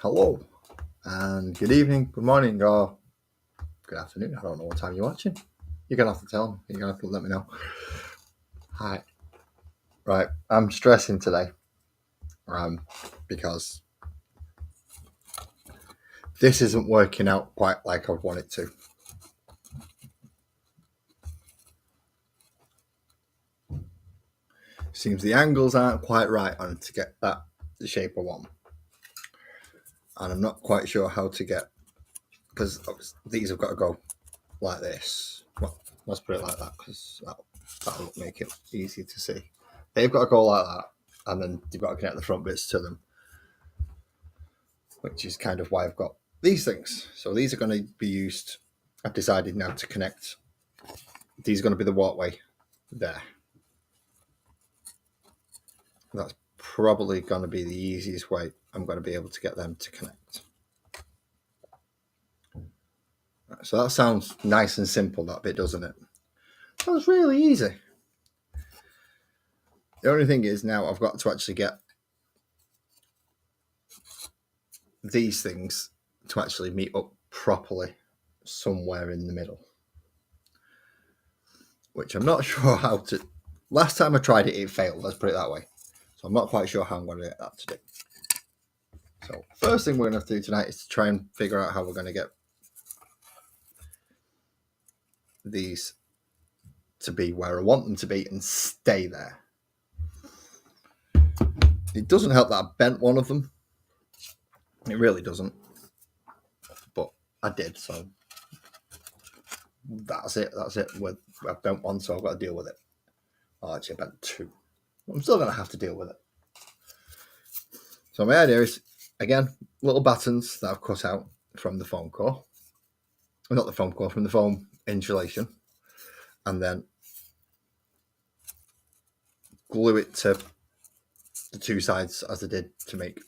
Hello, and good evening, good morning, or good afternoon. I don't know what time you're watching. You're going to have to tell me. You're going to have to let me know. Hi. Right, I'm stressing today because this isn't working out quite like I want it to. Seems the angles aren't quite right on to get that the shape I want. And I'm not quite sure how to get, because these have got to go like this. Well, let's put it like that because that'll make it easy to see. They've got to go like that, and then you've got to connect the front bits to them, which is kind of why I've got these things. So these are going to be used. I've decided now to connect. These are going to be the walkway there. That's probably going to be the easiest way I'm going to be able to get them to connect. So that sounds nice and simple, that bit, doesn't it? Sounds really easy. The only thing is now I've got to actually get these things to actually meet up properly somewhere in the middle, which I'm not sure how to. Last time I tried it, it failed. Let's put it that way. So I'm not quite sure how I'm going to get that to do. So first thing we're going to have to do tonight is to try and figure out how we're going to get these to be where I want them to be and stay there. It doesn't help that I bent one of them. It really doesn't. But I did, so that's it. I've bent one, so I've got to deal with it. Oh, actually, I bent two. I'm still going to have to deal with it. So my idea is, again, little battens that I've cut out from the foam core. Not the foam core, from the foam insulation. And then glue it to the two sides as I did to make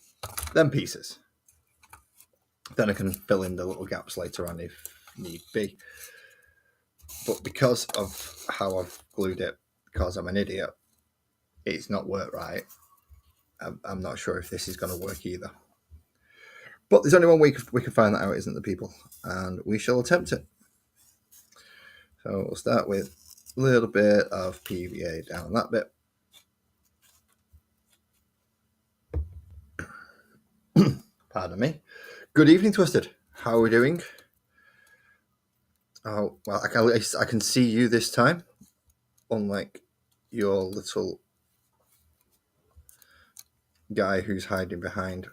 them pieces. Then I can fill in the little gaps later on if need be. But because of how I've glued it, because I'm an idiot, it's not worked right. I'm not sure if this is going to work either. But there's only one way we can find that out, isn't there, people? And we shall attempt it. So we'll start with a little bit of PVA down that bit. Pardon me. Good evening, Twisted. How are we doing? Oh, well, I can see you this time, unlike your little guy who's hiding behind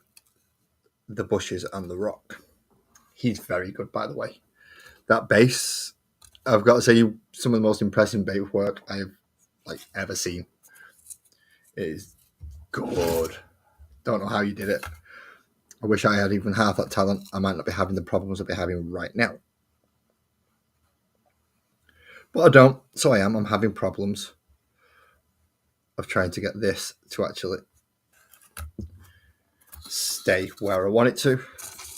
the bushes and the rock. He's very good, by the way. That base, I've got to say, some of the most impressive base work I've ever seen. It is good. Don't know how you did it. I wish I had even half that talent. I might not be having the problems I'll be having right now. But I don't, so I am. I'm having problems of trying to get this to actually stay where I want it to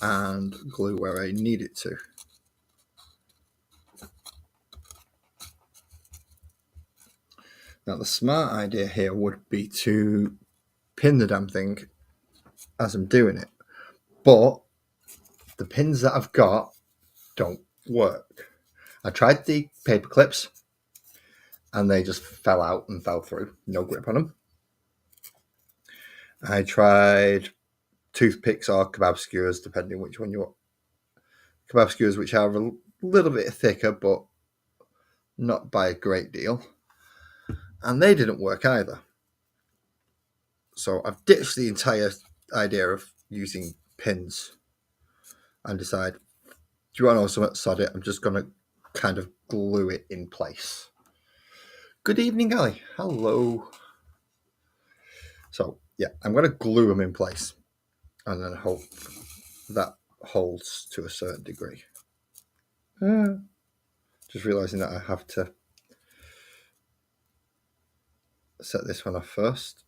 and glue where I need it to. Now, the smart idea here would be to pin the damn thing as I'm doing it. But the pins that I've got don't work. I tried the paper clips and they just fell out and fell through. No grip on them. I tried toothpicks or kebab skewers, depending which one you want. Kebab skewers, which are a little bit thicker, but not by a great deal. And they didn't work either. So I've ditched the entire idea of using pins and decide, do you want to know something? Sod it. I'm just going to kind of glue it in place. Good evening, Ali. Hello. So, yeah, I'm going to glue them in place and then hope that holds to a certain degree. Just realizing that I have to set this one off first.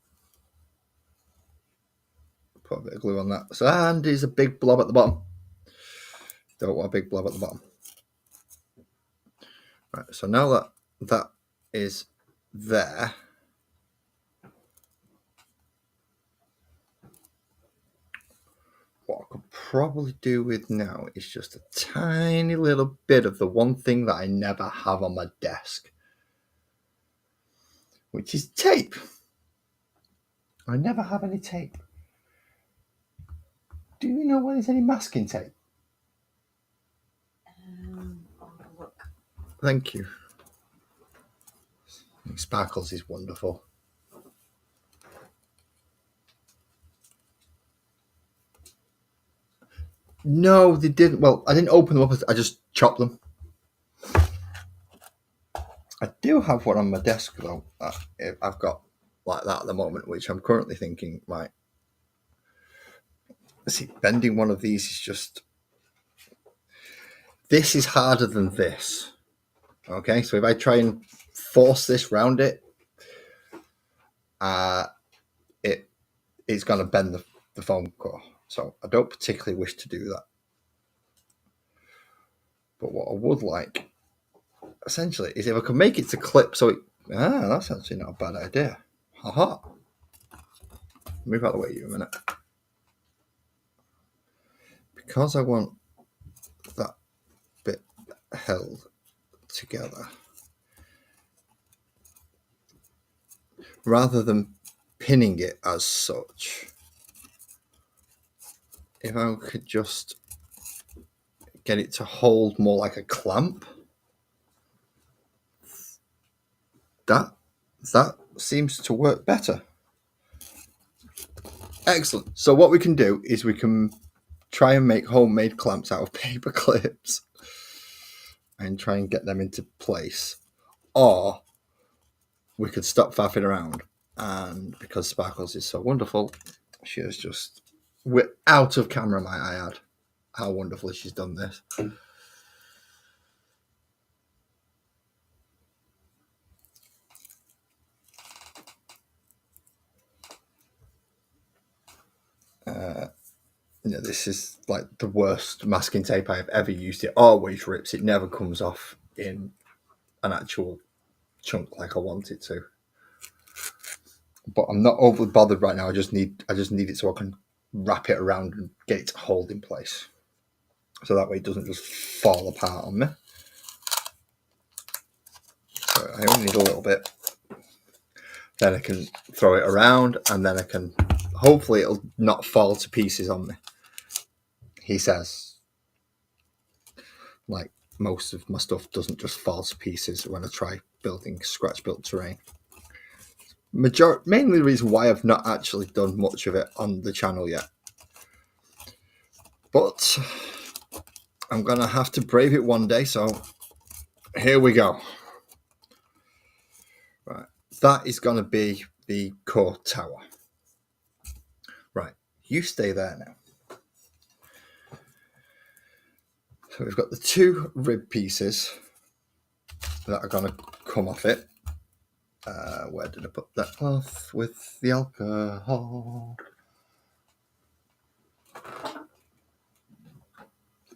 Put a bit of glue on that. So, and there's a big blob at the bottom. Don't want a big blob at the bottom. Right, so now that is there, what I could probably do with now is just a tiny little bit of the one thing that I never have on my desk, which is tape. I never have any tape. Do you know where there's any masking tape? I'll have a look. Thank you. Sparkles is wonderful. No, they didn't. Well, I didn't open them up. I just chopped them. I do have one on my desk, though. I've got like that at the moment, which I'm currently thinking might. See, bending one of these is just. This is harder than this. Okay, so if I try and force this round it, it's going to bend the foam core. So I don't particularly wish to do that. But what I would like, essentially, is if I could make it to clip so it... that's actually not a bad idea. Haha. Move out of the way, you a minute. Because I want that bit held together, rather than pinning it as such, if I could just get it to hold more like a clamp, that seems to work better. Excellent. So what we can do is we can try and make homemade clamps out of paper clips and try and get them into place. Or we could stop faffing around, and because Sparkles is so wonderful, she has just... We're out of camera, might I add, how wonderfully she's done this. This is like the worst masking tape I've ever used. It always rips. It never comes off in an actual chunk like I want it to. But I'm not overly bothered right now. I just need it so I can wrap it around and get it to hold in place, so that way it doesn't just fall apart on me. So I only need a little bit. Then I can throw it around, and then I can... Hopefully it'll not fall to pieces on me. He says, like, most of my stuff doesn't just fall to pieces when I try building scratch-built terrain. Mainly the reason why I've not actually done much of it on the channel yet. But I'm going to have to brave it one day, so here we go. Right, that is going to be the core tower. Right, you stay there now. So we've got the two rib pieces that are going to come off it. Where did I put that cloth with the alcohol?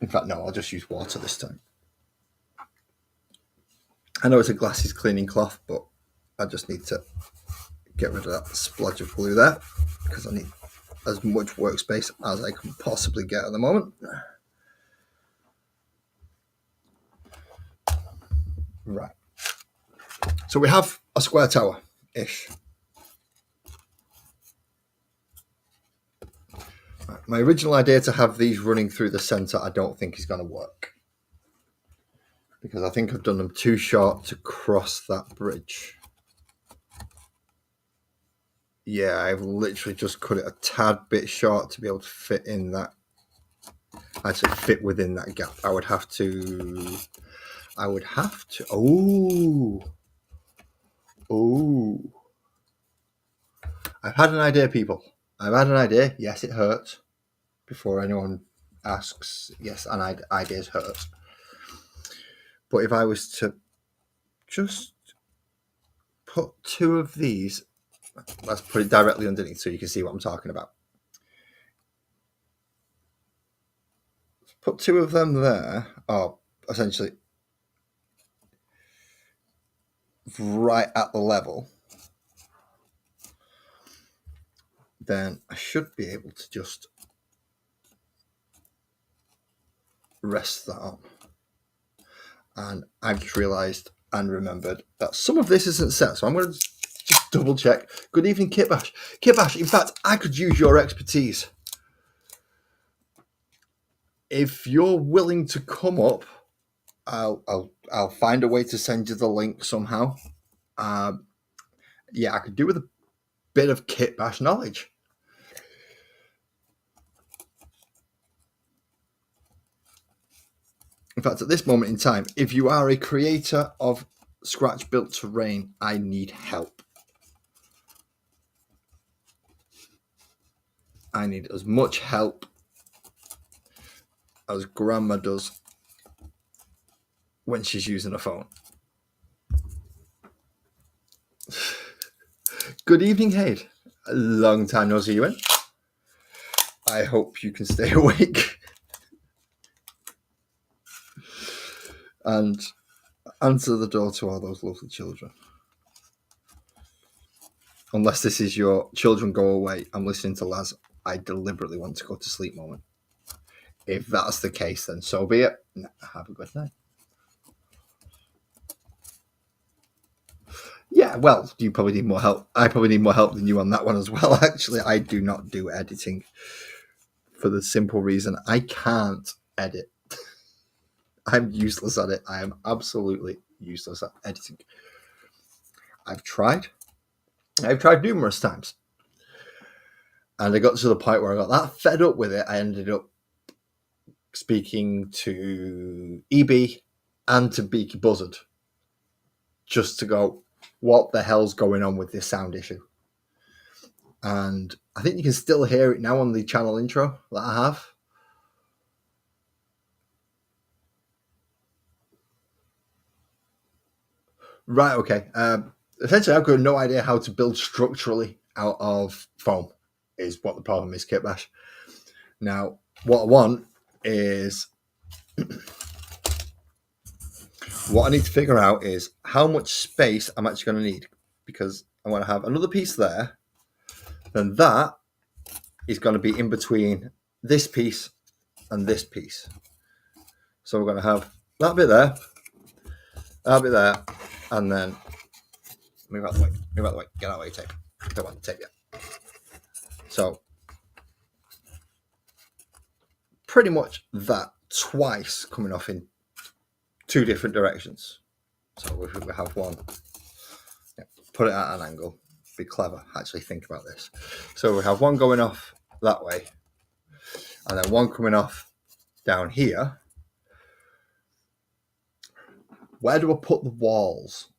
In fact, no, I'll just use water this time. I know it's a glasses cleaning cloth, but I just need to get rid of that splodge of glue there because I need as much workspace as I can possibly get at the moment. Right. So we have a square tower-ish. Right. My original idea to have these running through the center I don't think is going to work, because I think I've done them too short to cross that bridge. Yeah, I've literally just cut it a tad bit short to be able to fit in that. Actually, fit within that gap. I would have to. Oh. I've had an idea, people. I've had an idea. Yes, it hurts. Before anyone asks, yes, and ideas hurt. But if I was to just put two of these, let's put it directly underneath so you can see what I'm talking about. Put two of them there, or essentially right at the level. Then I should be able to just rest that on. And I've just realised and remembered that some of this isn't set, so I'm going to just double check. Good evening, Kitbash. Kitbash, in fact, I could use your expertise. If you're willing to come up, I'll find a way to send you the link somehow. Yeah, I could do with a bit of Kitbash knowledge. In fact, at this moment in time, if you are a creator of Scratch-built terrain, I need help. I need as much help as Grandma does when she's using a phone. Good evening, Hayde. A long time no see you in. I hope you can stay awake and answer the door to all those lovely children. Unless this is your children go away, I'm listening to Laz, I deliberately want to go to sleep moment. If that's the case, then so be it. Have a good night. Yeah, well, you probably need more help. I probably need more help than you on that one as well. Actually, I do not do editing for the simple reason I can't edit. I'm useless at it. I am absolutely useless at editing. I've tried numerous times. And I got to the point where I got that fed up with it. I ended up speaking to EB and to Beaky Buzzard just to go, what the hell's going on with this sound issue? And I think you can still hear it now on the channel intro that I have. Right, okay. Essentially, I've got no idea how to build structurally out of foam, is what the problem is, Kitbash. Now, what I want is... what I need to figure out is how much space I'm actually going to need, because I'm going to have another piece there, and that is going to be in between this piece and this piece. So we're going to have that bit there, and then move out the way, get out of the way, tape. Don't want the tape yet. So pretty much that twice coming off in two different directions. So we have one, put it at an angle, be clever, actually think about this. So we have one going off that way, and then one coming off down here. Where do I put the walls?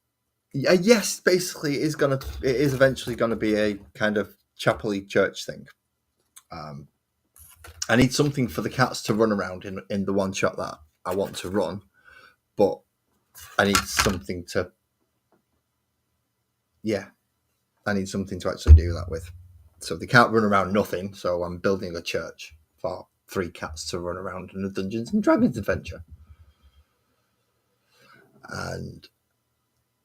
Yes, basically it is eventually gonna be a kind of chapel-y church thing. I need something for the cats to run around in the one shot that I want to run, but I need something to actually do that with. So they can't run around nothing, so I'm building a church for 3 cats to run around in a Dungeons and Dragons adventure. And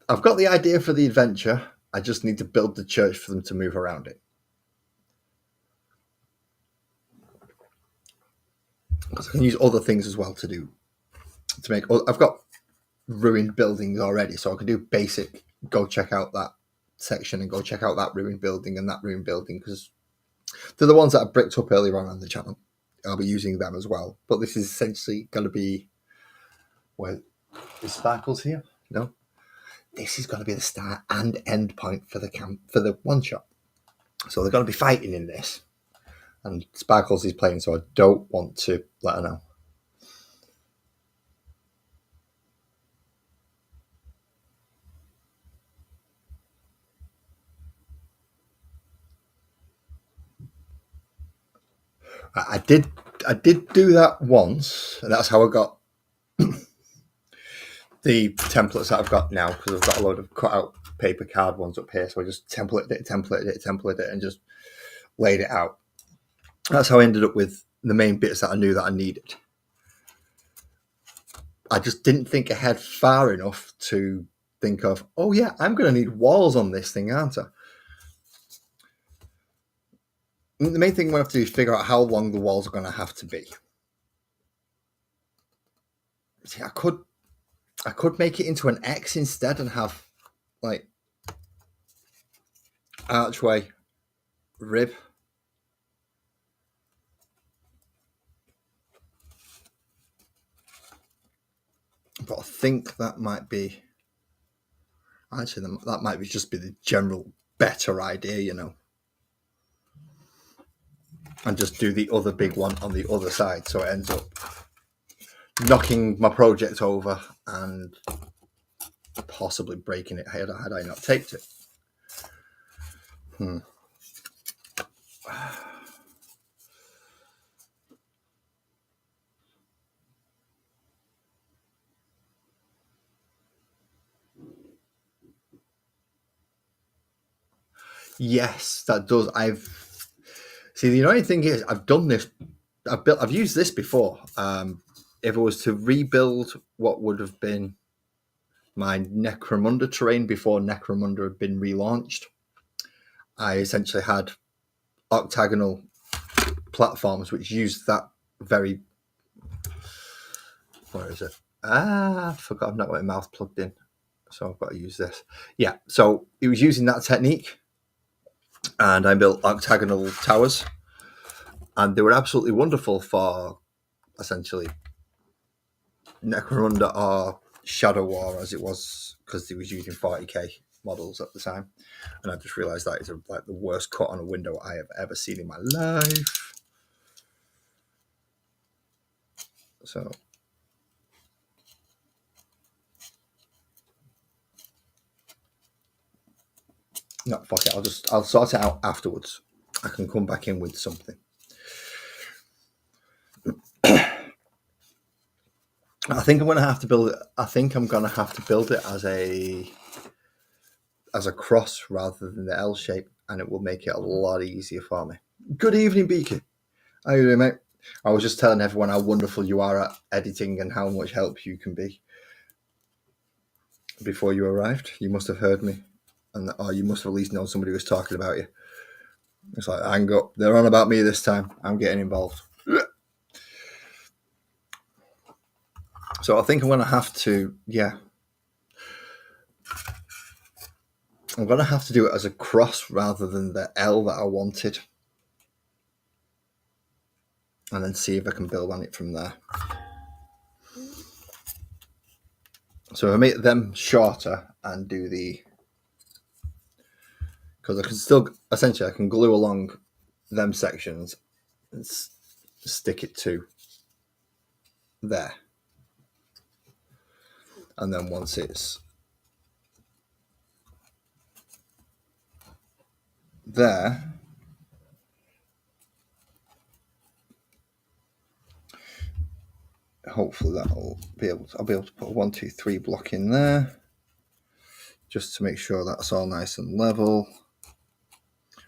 I've got the idea for the adventure. I just need to build the church for them to move around it. Because I can use other things as well to make. I've got ruined buildings already, so I can do basic. Go check out that section and go check out that ruined building and that ruined building, because they're the ones that I bricked up earlier on the channel. I'll be using them as well. But this is essentially going to be. Where is Sparkles here? No. This is going to be the start and end point for the one shot. So they're going to be fighting in this. And Sparkles is playing, so I don't want to let her know. I did do that once, and that's how I got the templates that I've got now, because I've got a load of cut out paper card ones up here. So I just templated it, and just laid it out. That's how I ended up with the main bits that I knew that I needed. I just didn't think ahead far enough to think of, oh yeah, I'm going to need walls on this thing, aren't I? And the main thing we have to do is figure out how long the walls are going to have to be. See, I could make it into an X instead and have like archway rib. But I think that might be actually that might be just be the general better idea, you know. And just do the other big one on the other side, so it ends up knocking my project over and possibly breaking it had I not taped it. Yes, that does. See, the annoying thing is I've done this. I've used this before. If it was to rebuild what would have been my Necromunda terrain before Necromunda had been relaunched, I essentially had octagonal platforms which used that very. Where is it? I forgot. I've not got my mouth plugged in, so I've got to use this. Yeah, so it was using that technique, and I built octagonal towers, and they were absolutely wonderful for essentially Necromunda or Shadow War as it was, because he was using 40k models at the time, and I just realised that is like the worst cut on a window I have ever seen in my life. So no, fuck it. I'll sort it out afterwards. I can come back in with something. I think I'm going to have to build it. I think I'm going to have to build it as a cross rather than the L shape, and it will make it a lot easier for me. Good evening, Beaky. How you doing, mate? I was just telling everyone how wonderful you are at editing and how much help you can be. Before you arrived, you must have heard me, or you must have at least known somebody was talking about you. It's like, hang up, they're on about me this time. I'm getting involved. So I think I'm going to have to, I'm going to have to do it as a cross rather than the L that I wanted. And then see if I can build on it from there. So I make them shorter and do because I can still, essentially I can glue along them sections and stick it to there. And then once it's there, hopefully I'll be able to put a 1, 2, 3 block in there just to make sure that's all nice and level.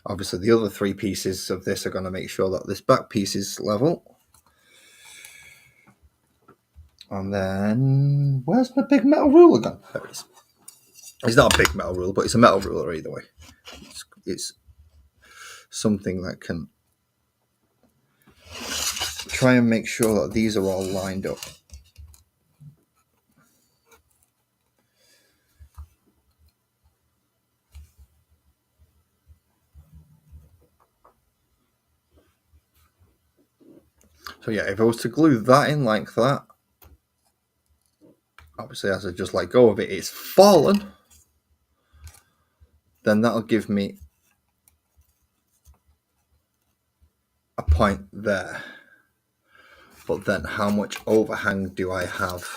Obviously the other 3 pieces of this are going to make sure that this back piece is level. And then where's my big metal ruler gone? There it is. It's not a big metal ruler, but it's a metal ruler either way. It's something that can try and make sure that these are all lined up. So yeah, if I was to glue that in like that, obviously as I just let go of it, it's fallen, then that'll give me a point there. But then how much overhang do I have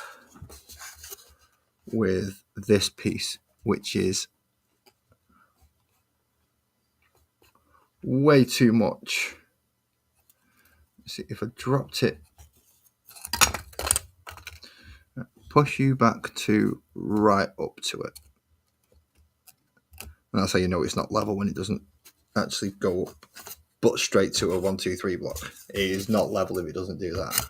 with this piece, which is way too much. See, if I dropped it, push you back to right up to it. And that's how you know it's not level, when it doesn't actually go up, but straight to a 1, 2, 3 block. It is not level if it doesn't do that.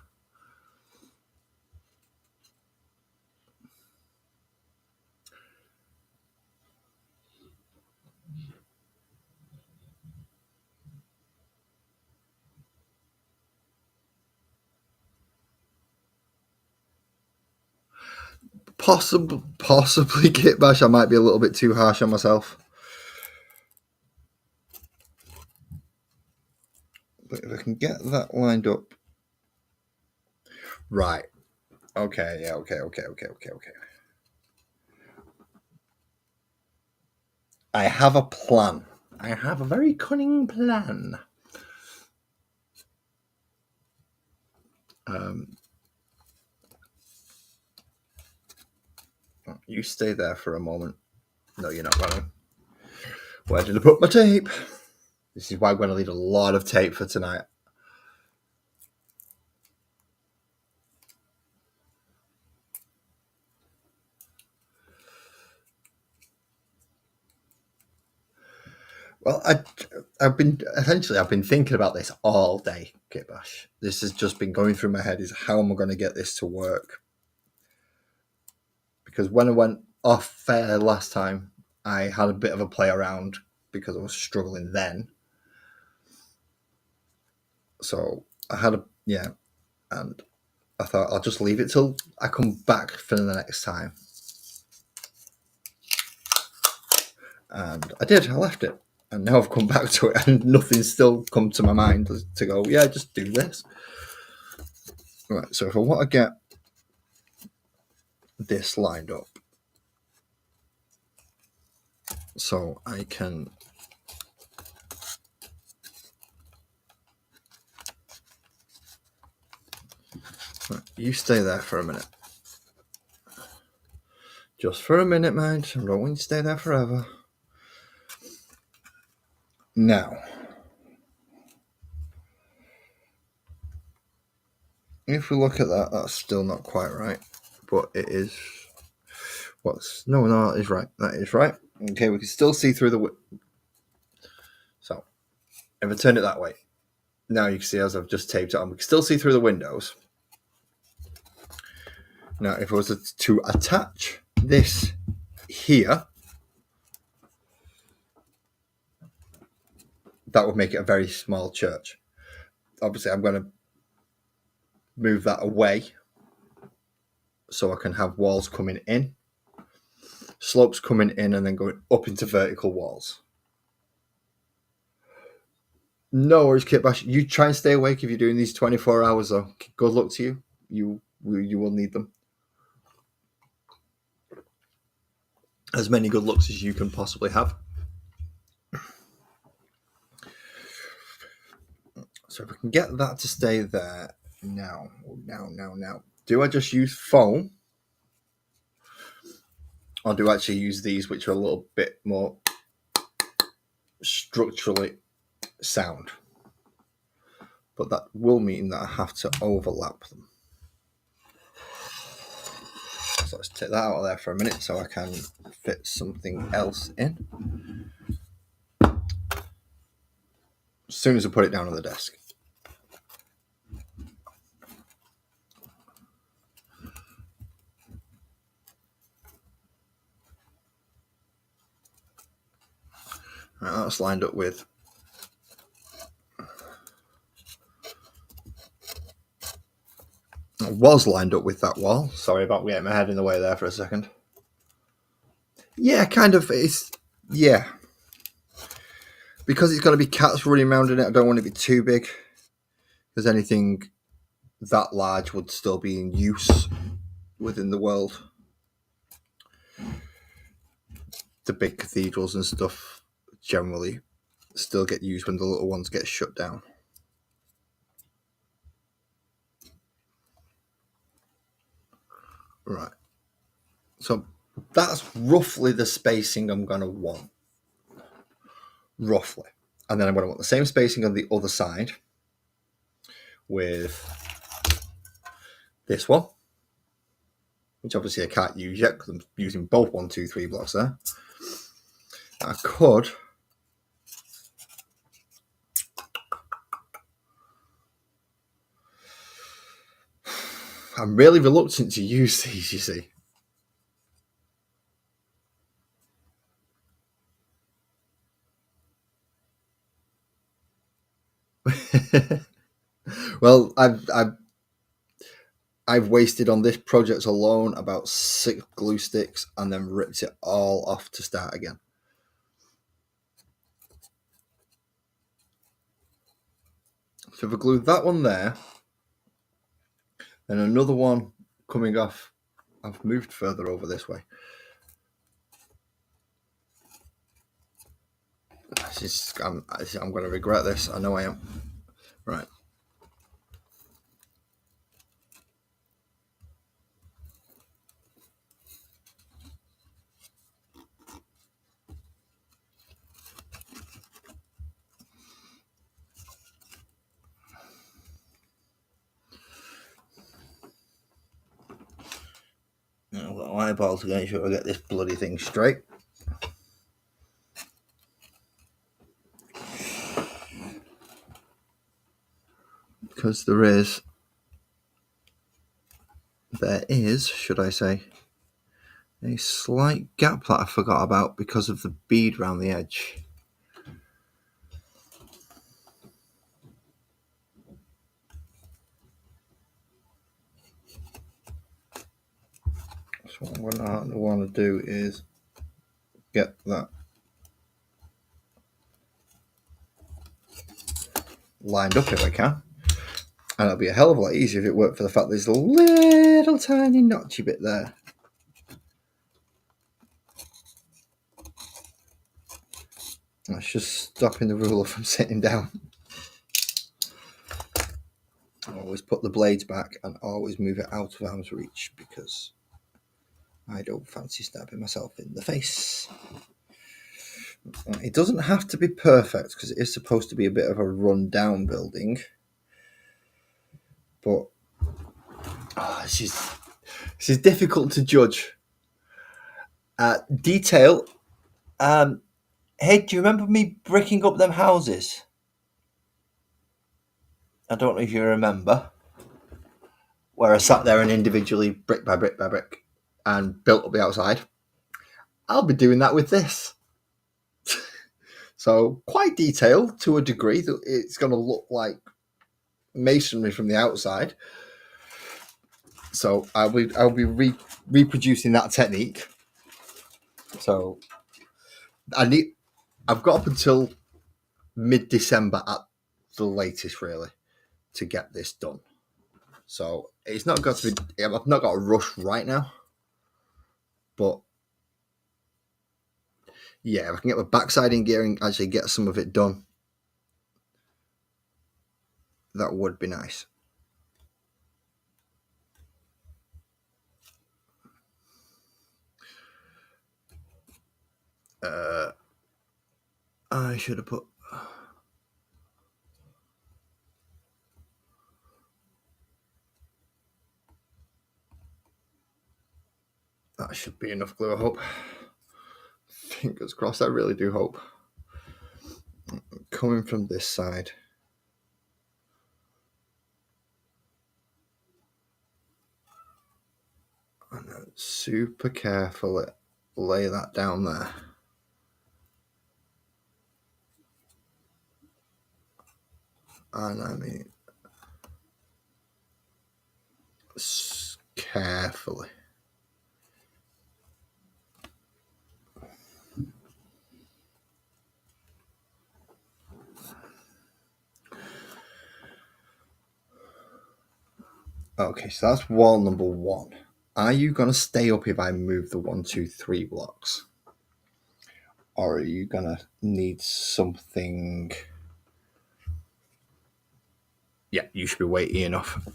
Possibly Kit Bash. I might be a little bit too harsh on myself. But if I can get that lined up. Right. Okay, yeah, okay. I have a plan. I have a very cunning plan. You stay there for a moment. No, you're not running. Where did I put my tape? This is why I'm going to need a lot of tape for tonight. Well, I've been thinking about this all day, Kit Bash. This has just been going through my head: is how am I going to get this to work? Because when I went off fair last time, I had a bit of a play around because I was struggling then. So I had and I thought I'll just leave it till I come back for the next time. And I did. I left it. And now I've come back to it and nothing's still come to my mind to go, yeah, just do this. Right, so if I want to get this lined up so I can you stay there for a minute. Just for a minute, mind. I don't want you to stay there forever. Now, if we look at that, that's still not quite right. But it is no, that is right. That is right. Okay, we can still see through the so if I turn it that way, now you can see as I've just taped it on, we can still see through the windows. Now, if I was to attach this here, that would make it a very small church. Obviously, I'm going to move that away so I can have walls coming in, slopes coming in, and then going up into vertical walls. No worries, Kit Bash. You try and stay awake if you're doing these 24 hours, though. Good luck to you. You will need them. As many good looks as you can possibly have. So if I can get that to stay there now. Do I just use foam? Or do I actually use these, which are a little bit more structurally sound? But that will mean that I have to overlap them. So let's take that out of there for a minute so I can fit something else in. As soon as I put it down on the desk. Right, that's lined up with that wall. Sorry about getting my head in the way there for a second. Yeah, kind of. Because it's going to be cats running around in it, I don't want it to be too big. Because anything that large would still be in use within the world. The big cathedrals and stuff generally still get used when the little ones get shut down. Right. So that's roughly the spacing I'm going to want. Roughly. And then I'm going to want the same spacing on the other side with this one, which obviously I can't use yet because I'm using both 1, 2, 3 blocks there. I could I'm really reluctant to use these, you see. Well, I've wasted on this project alone about 6 glue sticks and then ripped it all off to start again. So if I glue that one there, then another one coming off, I've moved further over this way. I'm going to regret this. I know I am. Right. I've got an eyeball to make sure I get this bloody thing straight. Because there is, should I say, a slight gap that I forgot about because of the bead around the edge. So what I'm going to want to do is get that lined up if I can. And it'll be a hell of a lot easier if it worked for the fact there's a little tiny notchy bit there. That's just stopping the ruler from sitting down. Always put the blades back and always move it out of arm's reach because I don't fancy stabbing myself in the face. It doesn't have to be perfect because it is supposed to be a bit of a run-down building. But this is difficult to judge. Detail. Hey, do you remember me bricking up them houses? I don't know if you remember. Where I sat there and individually, brick by brick by brick, and built up the outside. I'll be doing that with this. So quite detailed to a degree that it's going to look like masonry from the outside. So I'll be reproducing that technique. So I've got up until mid-December at the latest, really, to get this done. So it's not got to be. I've not got a rush right now, but yeah, if I can get my backside in gear and actually get some of it done, that would be nice. I should have put. That should be enough glue, I hope. Fingers crossed, I really do hope. Coming from this side. And then super carefully lay that down there. And I mean, carefully. Okay, so that's wall number 1. Are you going to stay up if I move the 1, 2, 3 blocks? Or are you going to need something? Yeah, you should be weighty enough.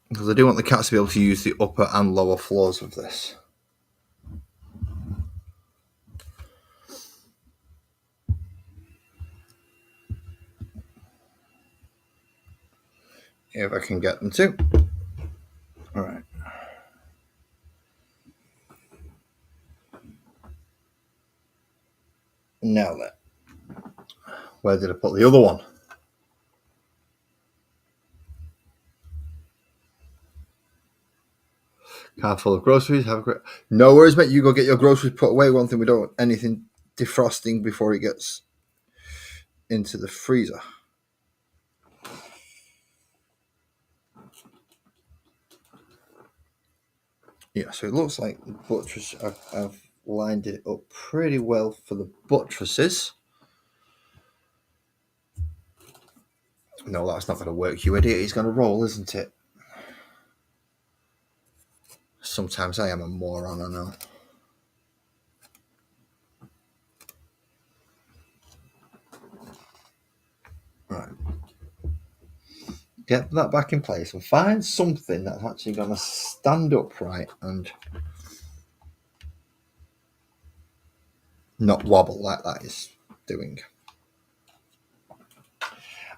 Because I do want the cats to be able to use the upper and lower floors of this. If I can get them to. All right. Now then, where did I put the other one? Car full of groceries. Have a great. No worries, mate. You go get your groceries put away. One thing we don't want anything defrosting before it gets into the freezer. Yeah, so it looks like the buttress. I've lined it up pretty well for the buttresses. No, that's not going to work, you idiot. He's going to roll, isn't it? Sometimes I am a moron, I know. Right. Get that back in place and find something that's actually going to stand upright and not wobble like that is doing.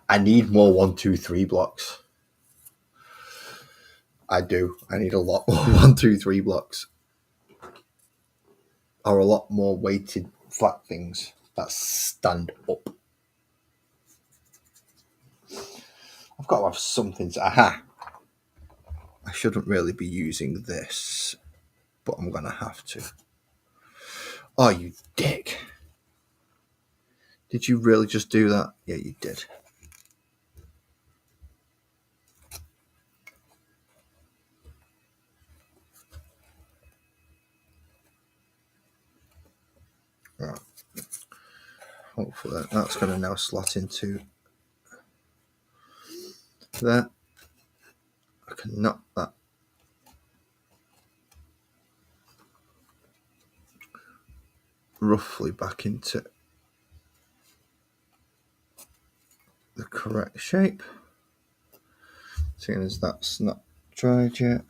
I need more 1, 2, 3 blocks. I do. I need a lot more 1, 2, 3 blocks. Or a lot more weighted flat things that stand up. I've got to have something to... Aha! I shouldn't really be using this, but I'm going to have to. Oh, you dick. Did you really just do that? Yeah, you did. Right. Hopefully that's going to now slot into there. I can knock that roughly back into the correct shape. Seeing as that's not dried yet.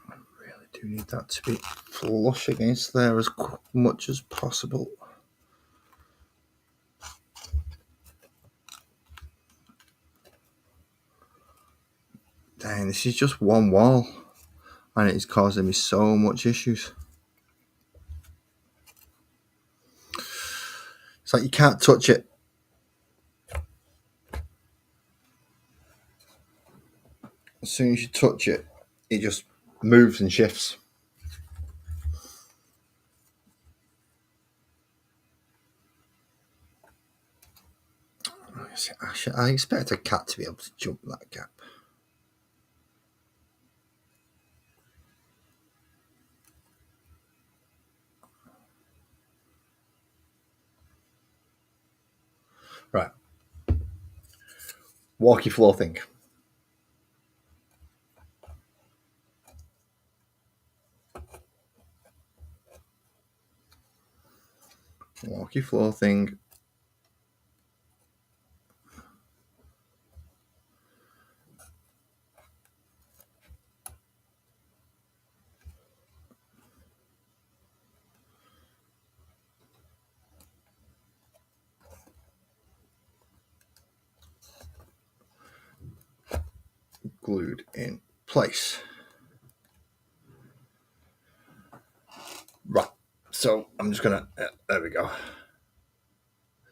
I really do need that to be flush against there as much as possible. Dang, this is just one wall and it is causing me so much issues. It's like you can't touch it. As soon as you touch it, it just moves and shifts. I expect a cat to be able to jump that gap. Right. Walkie floor thing. Walkie floor thing. Glued in place. Right. So I'm just gonna. There we go.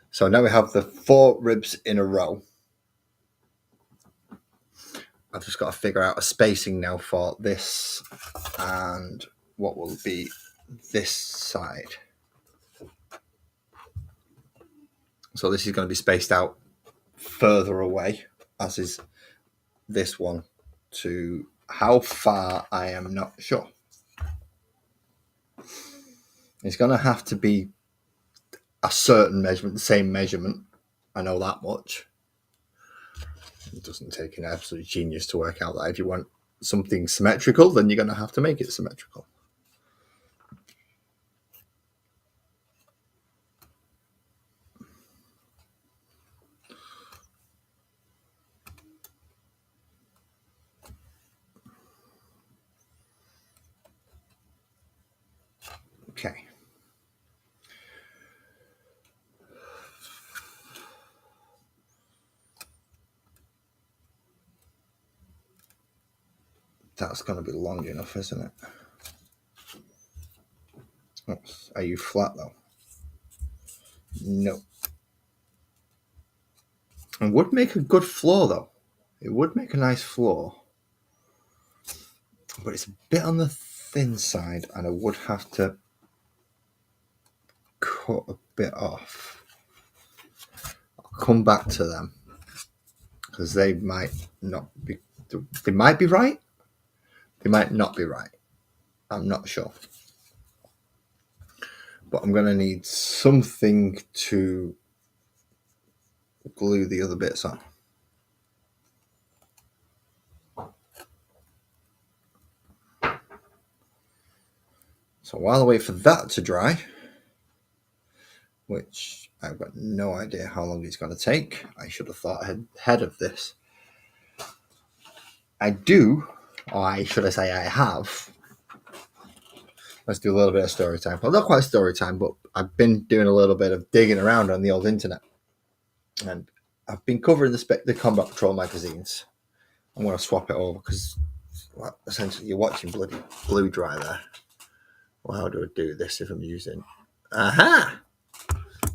So now we have the 4 ribs in a row. I've just got to figure out a spacing now for this and what will be this side. So this is going to be spaced out further away, as is this one. To how far, I am not sure. It's going to have to be a certain measurement, the same measurement. I know that much. It doesn't take an absolute genius to work out that if you want something symmetrical, then you're going to have to make it symmetrical. Okay. That's going to be long enough, isn't it? Oops. Are you flat though? No. It would make a good floor, though. It would make a nice floor. But it's a bit on the thin side, and I would have to cut a bit off. I'll come back to them, because they might not be... They might be right. They might not be right. I'm not sure. But I'm going to need something to glue the other bits on. So while I wait for that to dry, which I've got no idea how long it's going to take, I should have thought ahead of this. I do, or should I say I have. Let's do a little bit of story time. Well, not quite story time, but I've been doing a little bit of digging around on the old internet. And I've been covering the Combat Patrol magazines. I'm going to swap it over because essentially you're watching bloody glue dry there. Well, how do I do this if I'm using... Aha!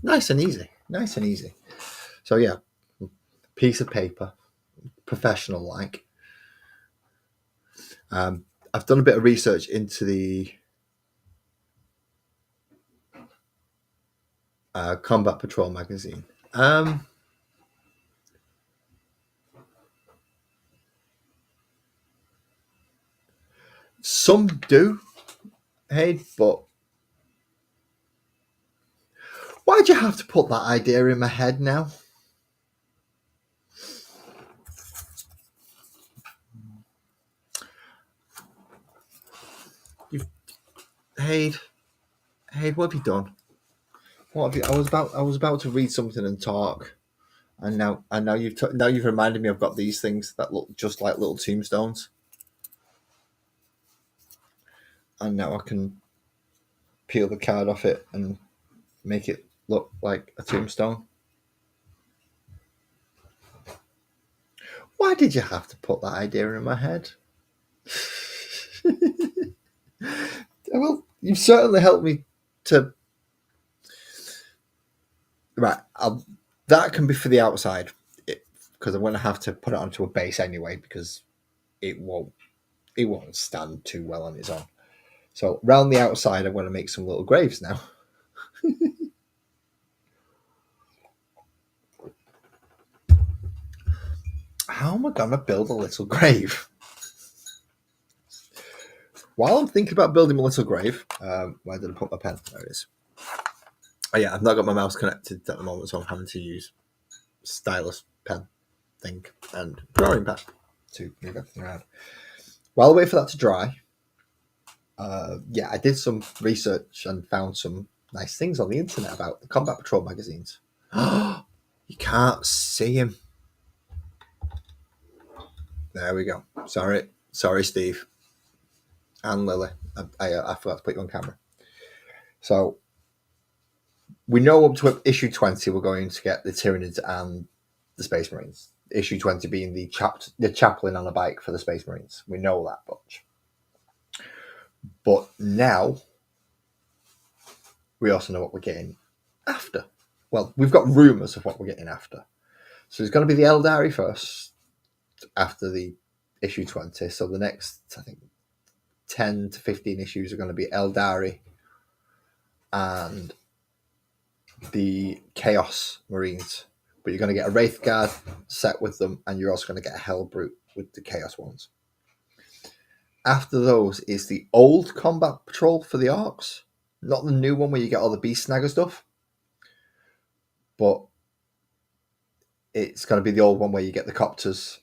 Nice and easy. Nice and easy. So yeah, piece of paper, professional-like. I've done a bit of research into the Combat Patrol magazine. Some do, hey, but why'd you have to put that idea in my head now? Hey, what have you done? What have you? I was about to read something and talk, and now you've reminded me I've got these things that look just like little tombstones, and now I can peel the card off it and make it look like a tombstone. Why did you have to put that idea in my head? Well, you've certainly helped me to... Right, that can be for the outside, because I'm going to have to put it onto a base anyway, because it won't stand too well on its own. So around the outside, I'm going to make some little graves now. How am I going to build a little grave? While I'm thinking about building a little grave, where did I put my pen? There it is. Oh yeah, I've not got my mouse connected at the moment, so I'm having to use stylus pen thing and drawing pad to move everything around. While I wait for that to dry, I did some research and found some nice things on the internet about the Combat Patrol magazines. You can't see him. There we go. Sorry, Steve and Lily. I forgot to put you on camera. So we know up to issue 20, we're going to get the Tyranids and the Space Marines. Issue 20 being the chaplain on a bike for the Space Marines. We know that much. But now we also know what we're getting after. Well, we've got rumours of what we're getting after. So it's going to be the Eldari first after the issue 20. So the next, I think, 10 to 15 issues are going to be Eldari and the Chaos Marines. But you're going to get a Wraith Guard set with them, and you're also going to get a Hellbrute with the Chaos ones. After those is the old Combat Patrol for the Orcs. Not the new one where you get all the Beast Snagger stuff. But it's going to be the old one where you get the Copters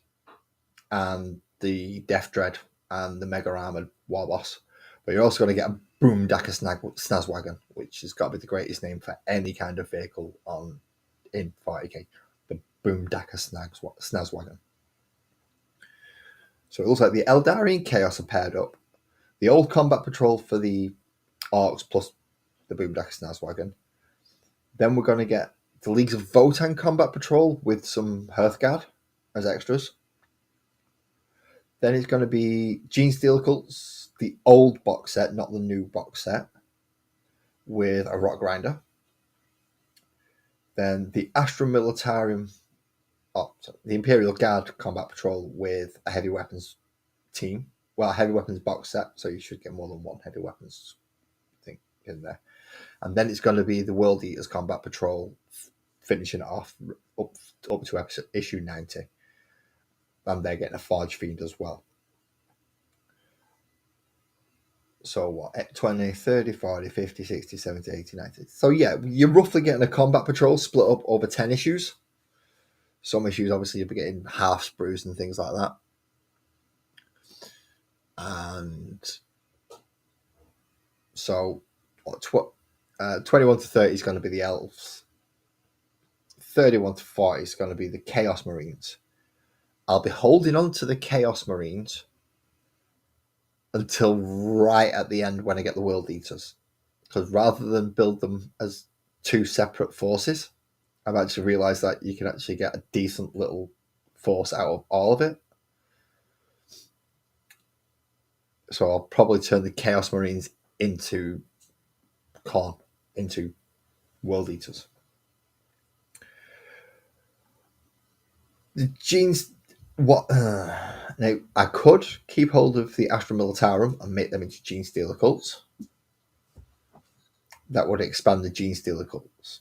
and the Death Dread and the Mega Armored War Boss. But you're also going to get a Boomdacker Snazwagon, which has got to be the greatest name for any kind of vehicle in 40k. The Boomdacker Snazwagon. So it looks like the Eldari and Chaos are paired up. The old Combat Patrol for the Orcs plus the Boomdacker Snazwagon. Then we're going to get the Leagues of Votann Combat Patrol with some Hearthguard as extras. Then it's going to be Gene Steel Cults, the old box set, not the new box set, with a Rock Grinder. Then the Astra Militarum the Imperial Guard Combat Patrol with a heavy weapons team. Well, a heavy weapons box set, so you should get more than one heavy weapons thing in there. And then it's going to be the World Eaters Combat Patrol, finishing it off up to issue 90. And they're getting a Forge Fiend as well. So what? 20, 30, 40, 50, 60, 70, 80, 90. So yeah, you're roughly getting a combat patrol split up over 10 issues. Some issues, obviously, you'll be getting half sprues and things like that. And so 21 to 30 is going to be the elves. 31 to 40 is going to be the Chaos Marines. I'll be holding on to the Chaos Marines until right at the end when I get the World Eaters. Because rather than build them as two separate forces, I've actually realised that you can actually get a decent little force out of all of it. So I'll probably turn the Chaos Marines into into World Eaters. The genes, now I could keep hold of the Astra Militarum and make them into Gene Stealer cults. That would expand the Gene Stealer cults.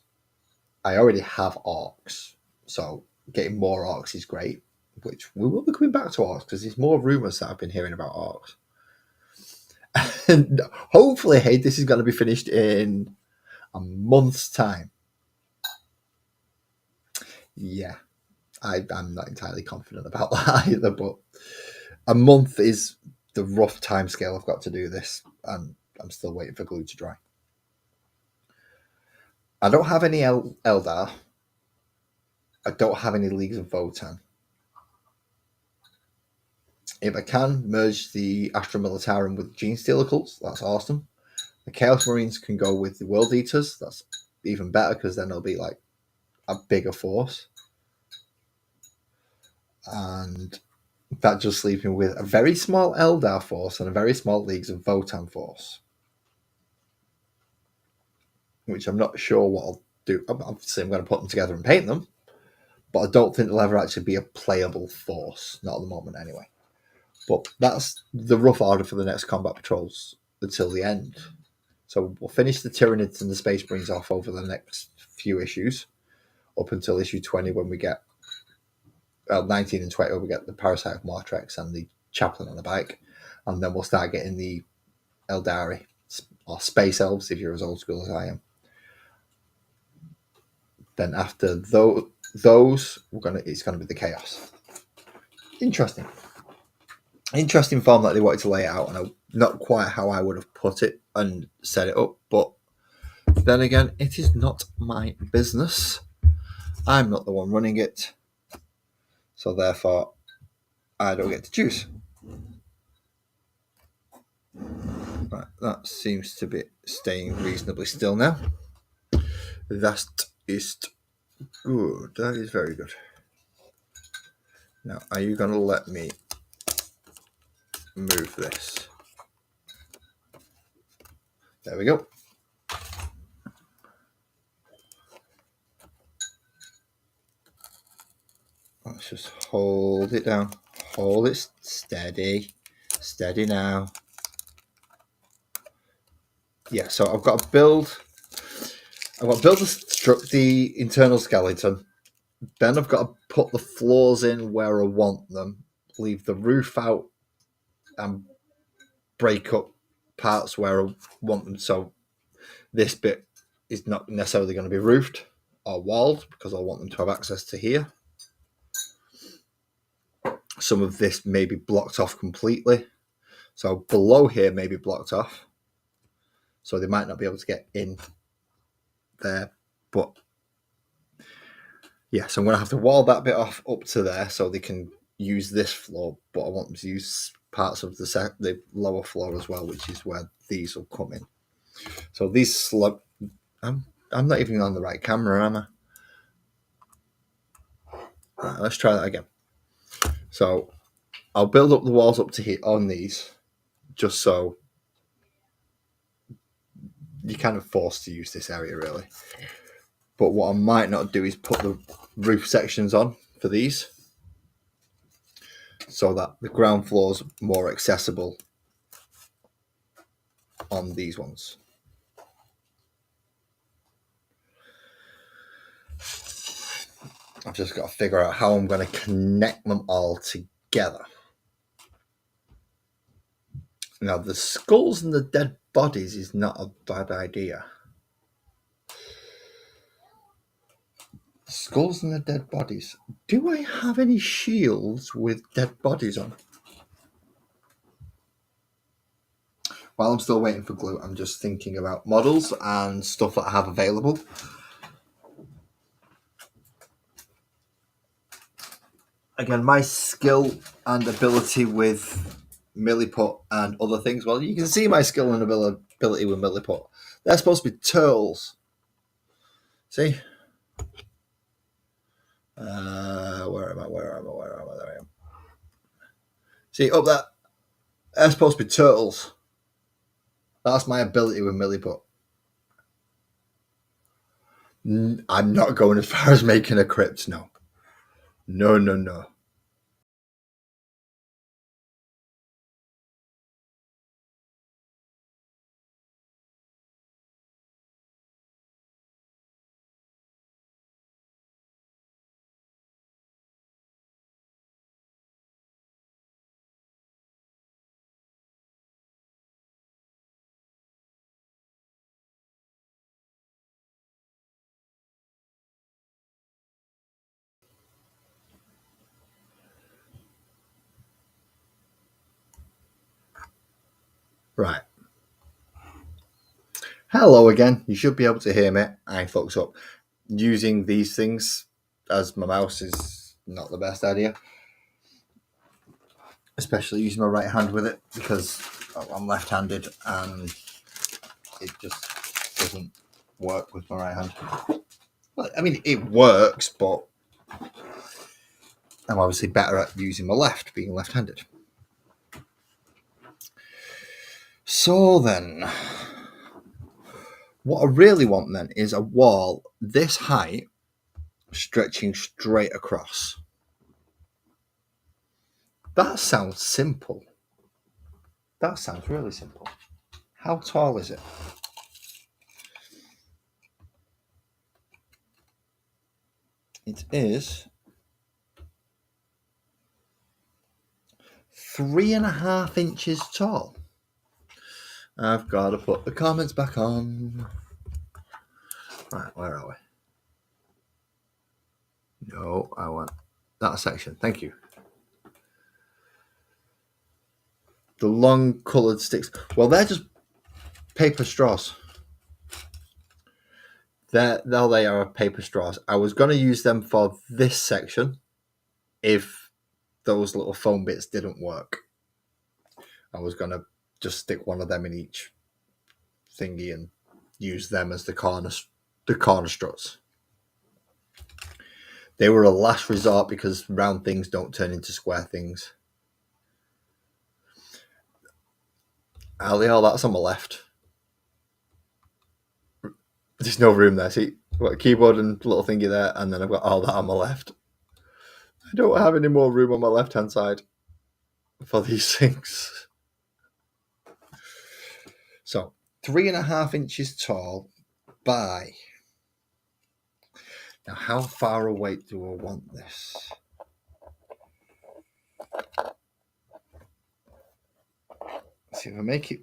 I already have orcs, so getting more orcs is great, which we will be coming back to orcs because there's more rumours that I've been hearing about orcs. And hopefully, hey, this is going to be finished in a month's time. Yeah, I'm not entirely confident about that either, but a month is the rough time scale I've got to do this, and I'm still waiting for glue to dry. I don't have any Eldar. I don't have any Leagues of Votann. If I can merge the Astra Militarum with Gene Stealer cults, that's awesome. The Chaos Marines can go with the World Eaters. That's even better because then it'll be like a bigger force. And that just leaves me with a very small Eldar force and a very small Leagues of Votann force, which I'm not sure what I'll do. Obviously, I'm going to put them together and paint them, but I don't think they'll ever actually be a playable force. Not at the moment, anyway. But that's the rough order for the next combat patrols until the end. So we'll finish the Tyranids and the Space Marines off over the next few issues, up until issue 20 when we get 19 and 20 when we get the Parasite of Mortrex and the Chaplain on the bike, and then we'll start getting the Eldari or Space Elves if you're as old school as I am. Then after those, it's gonna be the Chaos. Interesting form that they wanted to lay it out, and not quite how I would have put it and set it up, but then again, it is not my business. I'm not the one running it, so therefore I don't get to choose. Right, that seems to be staying reasonably still now. That is good. That is very good. Now, are you going to let me move this? There we go. Let's just hold it down. Hold it steady. Steady now. Yeah, so I've got to build the internal skeleton. Then I've got to put the floors in where I want them, leave the roof out, and break up parts where I want them. So this bit is not necessarily going to be roofed or walled because I want them to have access to here. Some of this may be blocked off completely. So below here may be blocked off. So they might not be able to get in there. But yeah, so I'm going to have to wall that bit off up to there so they can use this floor. But I want them to use parts of the lower floor as well, which is where these will come in. So these I'm not even on the right camera, am I? Right, let's try that again. So I'll build up the walls up to here on these, just so you're kind of forced to use this area, really. But what I might not do is put the roof sections on for these so that the ground floor's more accessible on these ones. I've just got to figure out how I'm going to connect them all together. Now, the skulls and the dead bodies is not a bad idea. Skulls and the dead bodies. Do I have any shields with dead bodies on? While I'm still waiting for glue, I'm just thinking about models and stuff that I have available. Again, my skill and ability with milliput and other things. Well, you can see my skill and ability with milliput. They're supposed to be turtles. See? Where am I? There I am. See, up there. They're supposed to be turtles. That's my ability with milliput. I'm not going as far as making a crypt, no. No. Right. Hello again. You should be able to hear me. I fucked up. Using these things as my mouse is not the best idea. Especially using my right hand with it because I'm left-handed and it just doesn't work with my right hand. Well, I mean, it works, but I'm obviously better at using my left, being left-handed. So then, what I really want then is a wall this height stretching straight across. That sounds simple. That sounds really simple. How tall is it? It is 3.5 inches tall. I've got to put the comments back on. Right, where are we? No, I want that section. Thank you. The long coloured sticks. Well, they're just paper straws. There they are, paper straws. I was going to use them for this section if those little foam bits didn't work. I was going to just stick one of them in each thingy and use them as the corner struts. They were a last resort because round things don't turn into square things. Ali, that's on my left. There's no room there. See, I've got a keyboard and little thingy there, and then I've got all that on my left. I don't have any more room on my left-hand side for these things. So, 3.5 inches tall by... Now, how far away do I want this? See, if I make it,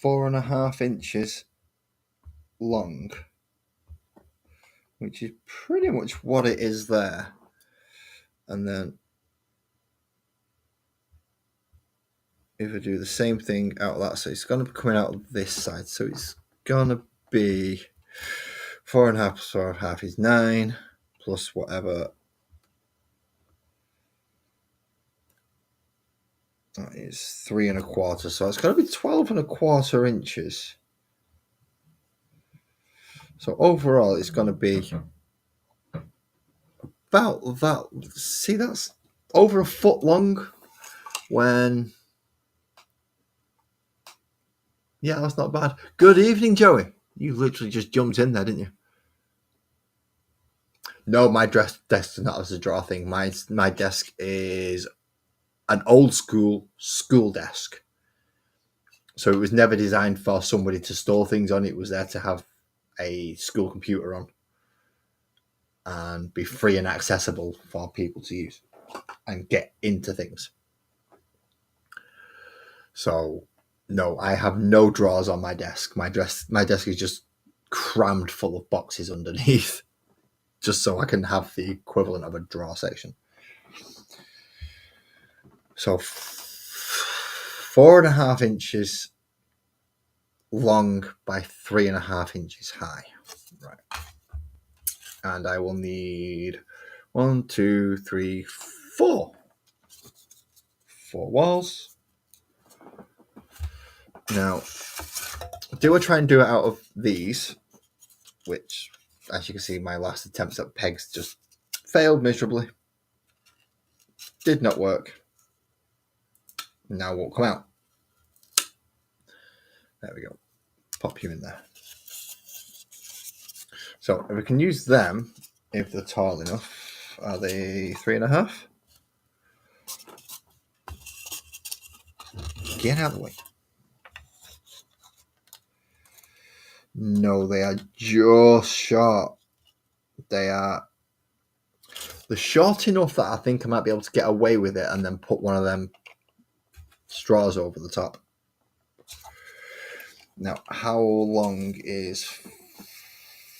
4.5 inches long, which is pretty much what it is there. And then if I do the same thing out of that, so it's going to be coming out of this side. So it's going to be 4.5 plus 4.5 is 9 plus whatever. That is 3.25. So it's going to be 12.25 inches. So overall, it's going to be about that. See, that's over a foot long. When, yeah, that's not bad. Good evening, Joey. You literally just jumped in there, didn't you? No, my desk does not have a drawer thing. My desk is an old school desk. So it was never designed for somebody to store things on. It was there to have a school computer on and be free and accessible for people to use and get into things. So no, I have no drawers on my desk. My desk is just crammed full of boxes underneath, just so I can have the equivalent of a drawer section. So 4.5 inches long by 3.5 inches high. Right. And I will need 1, 2, 3, 4. 4 walls. Now, do I try and do it out of these, which, as you can see, my last attempts at pegs just failed miserably. Did not work. Now won't come out. There we go. Pop you in there. So if we can use them, if they're tall enough, are they 3.5? Get out of the way. No, they are just short. They're short enough that I think I might be able to get away with it and then put one of them straws over the top. Now, how long is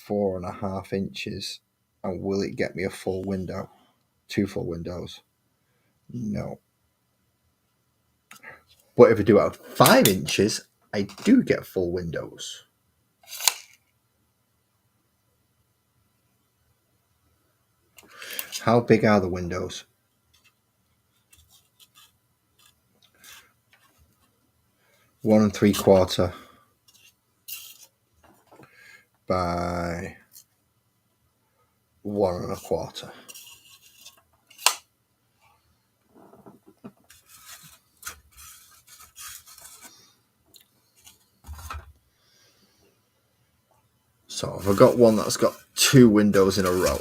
4.5 inches? And will it get me a full window? 2 full windows? No. But if I do it at 5 inches, I do get full windows. How big are the windows? 1 3/4 by 1 1/4. So if I've got one that's got 2 windows in a row,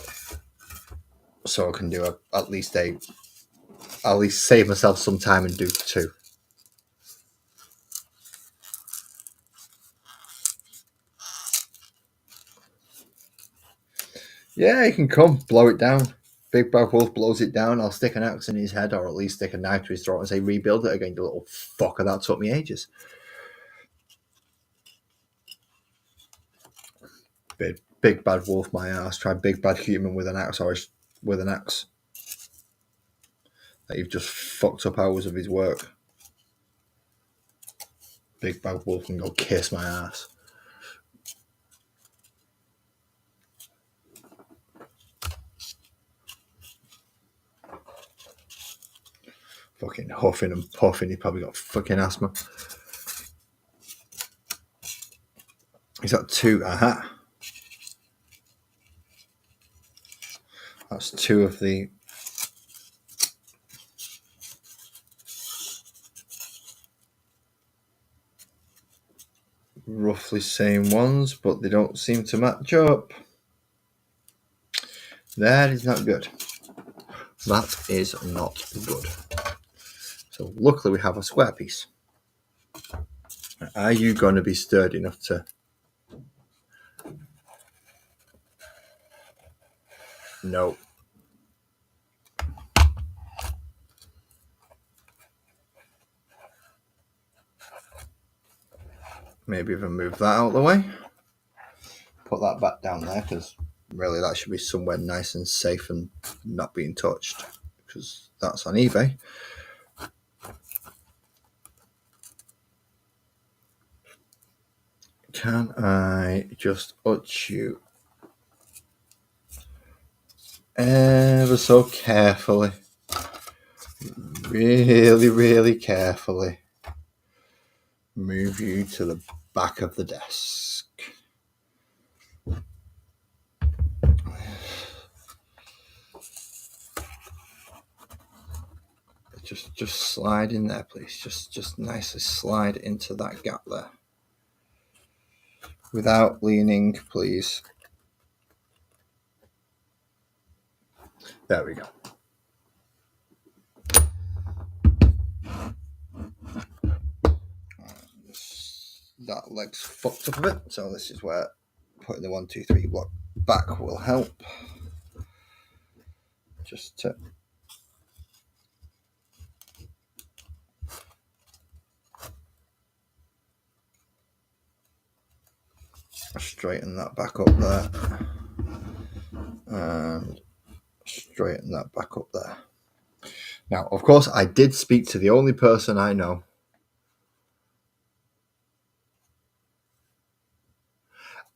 so I can do at least save myself some time and do 2. Yeah, he can come, blow it down. Big Bad Wolf blows it down. I'll stick an axe in his head, or at least stick a knife to his throat and say, rebuild it again, you little fucker. That took me ages. Big Bad Wolf, my ass. Try Big Bad Human with an axe, that you've just fucked up hours of his work. Big Bad Wolf can go kiss my ass. Fucking huffing and puffing. He probably got fucking asthma. He's got 2. Aha. That's 2 of the roughly same ones, but they don't seem to match up. That is not good. That is not good. So luckily we have a square piece. Are you going to be sturdy enough to... No. Maybe if I move that out of the way. Put that back down there, because really that should be somewhere nice and safe and not being touched, because that's on eBay. Can I just touch you ever so carefully? Really, really carefully. Move you to the back of the desk. Just slide in there, please. Just nicely slide into that gap there. Without leaning, please. There we go. That leg's fucked up a bit, so this is where putting the 1, 2, 3 block back will help. Just to straighten that back up there, and straighten that back up there. Now, of course, I did speak to the only person I know.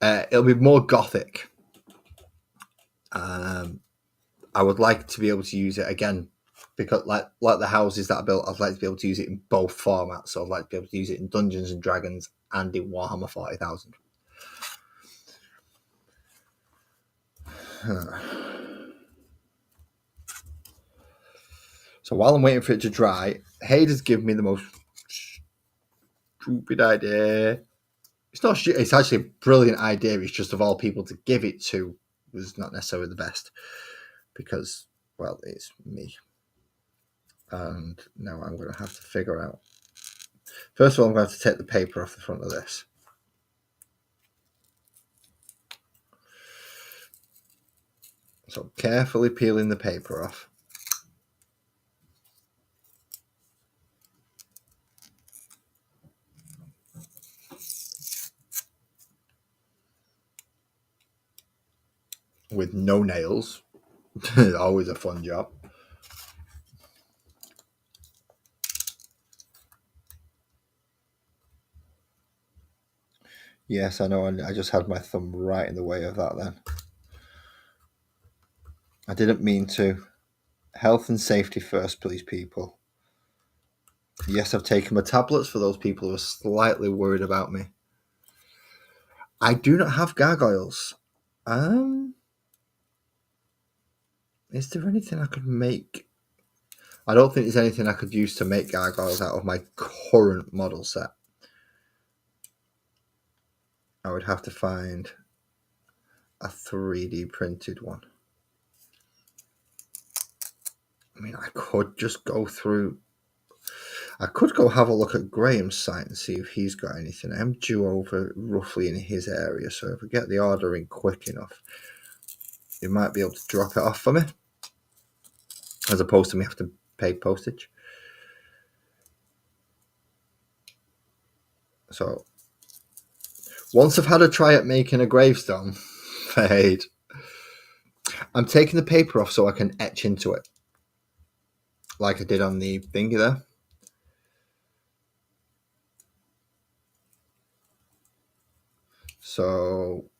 It'll be more gothic. I would like to be able to use it again, because like the houses that I built, I'd like to be able to use it in both formats. So I'd like to be able to use it in Dungeons and Dragons and in Warhammer 40,000. So while I'm waiting for it to dry, Hayde has given me the most stupid idea. It's not stupid, it's actually a brilliant idea. It's just of all people to give it to was not necessarily the best, because, well, it's me. And now I'm going to have to figure out. First of all, I'm going to have to take the paper off the front of this. So carefully peeling the paper off. With no nails. Always a fun job. Yes, I know. I just had my thumb right in the way of that then. I didn't mean to. Health and safety first, please, people. Yes, I've taken my tablets for those people who are slightly worried about me. I do not have gargoyles. Is there anything I could make? I don't think there's anything I could use to make gargoyles out of my current model set. I would have to find a 3D printed one. I mean, I could just go through. I could go have a look at Graham's site and see if he's got anything. I'm due over roughly in his area, so if I get the order in quick enough, he might be able to drop it off for me, as opposed to me having to pay postage. So, once I've had a try at making a gravestone, fade, I'm taking the paper off so I can etch into it, like I did on the thingy there. So,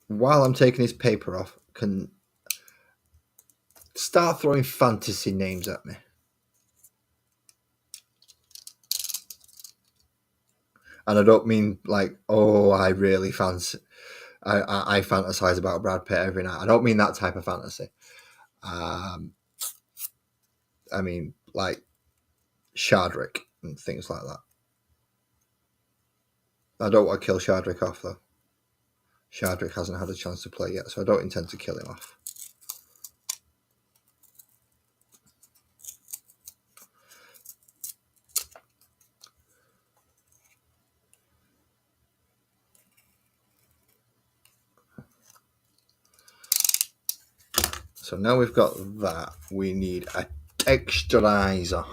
while I'm taking his paper off, I can start throwing fantasy names at me. And I don't mean like, oh, I really fancy, I fantasize about Brad Pitt every night. I don't mean that type of fantasy. I mean like Shardrick and things like that. I don't want to kill Shardrick off though. Shardrick hasn't had a chance to play yet, so I don't intend to kill him off. So now we've got that, we need a texturizer.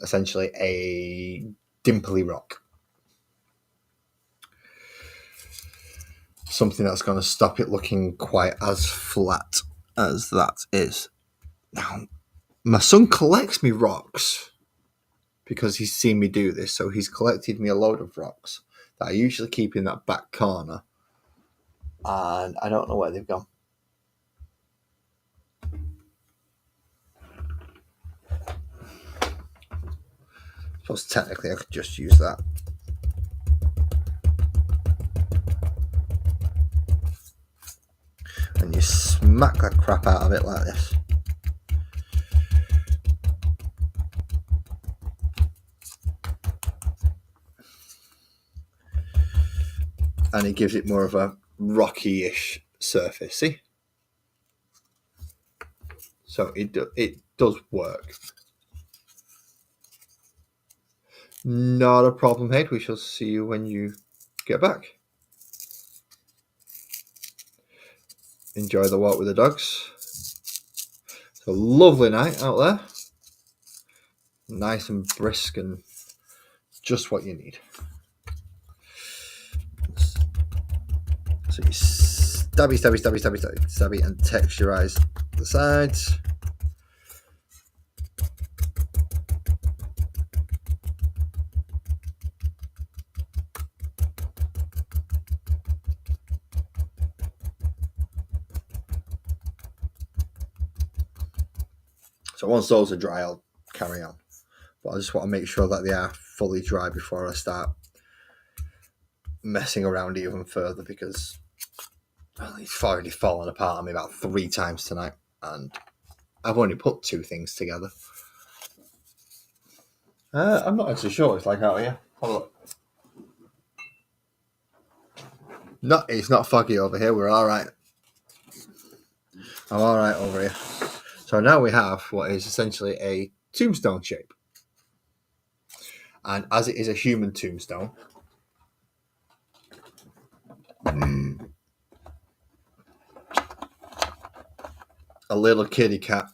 Essentially a dimply rock. Something that's going to stop it looking quite as flat as that is. Now, my son collects me rocks because he's seen me do this, so he's collected me a load of rocks that I usually keep in that back corner, and I don't know where they've gone. I suppose technically I could just use that. And you smack the crap out of it like this. And it gives it more of a rocky-ish surface, see? So it does work. Not a problem, Hayde. We shall see you when you get back. Enjoy the walk with the dogs. It's a lovely night out there. Nice and brisk and just what you need. So you stabby, and texturize the sides. So once those are dry, I'll carry on. But I just want to make sure that they are fully dry before I start messing around even further, because it's already fallen apart on me about 3 times tonight, and I've only put 2 things together. I'm not actually sure. It's like out here. Have a look. No, it's not foggy over here. We're all right. I'm all right over here. So now we have what is essentially a tombstone shape. And as it is a human tombstone, a little kitty cat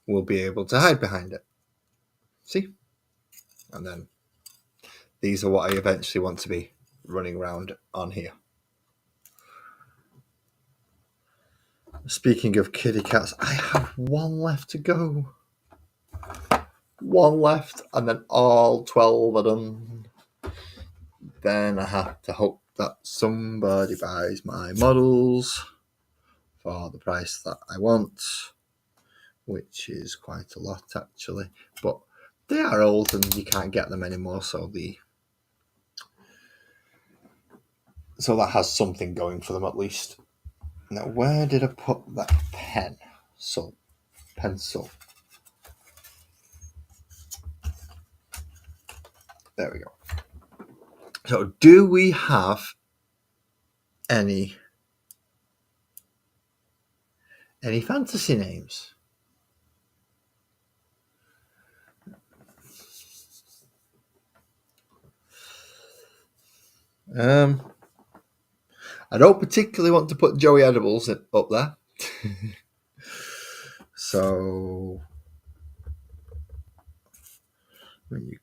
will be able to hide behind it. See? And then these are what I eventually want to be running around on here. Speaking of kitty cats, I have 1 left to go. 1 left, and then all 12 are done. Then I have to hope that somebody buys my models for the price that I want, which is quite a lot actually. But they are old and you can't get them anymore, so that has something going for them at least. Now, where did I put that pen? So, pencil. There we go. So, do we have any fantasy names? I don't particularly want to put Joey Edibles up there. So, when you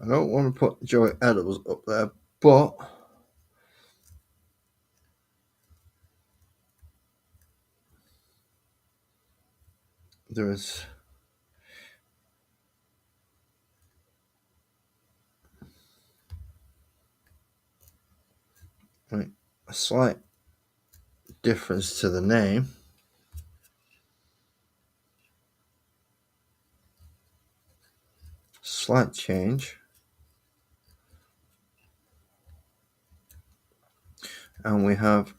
I don't want to put Joey Edibles up there, but there is a slight difference to the name. Slight change. And we have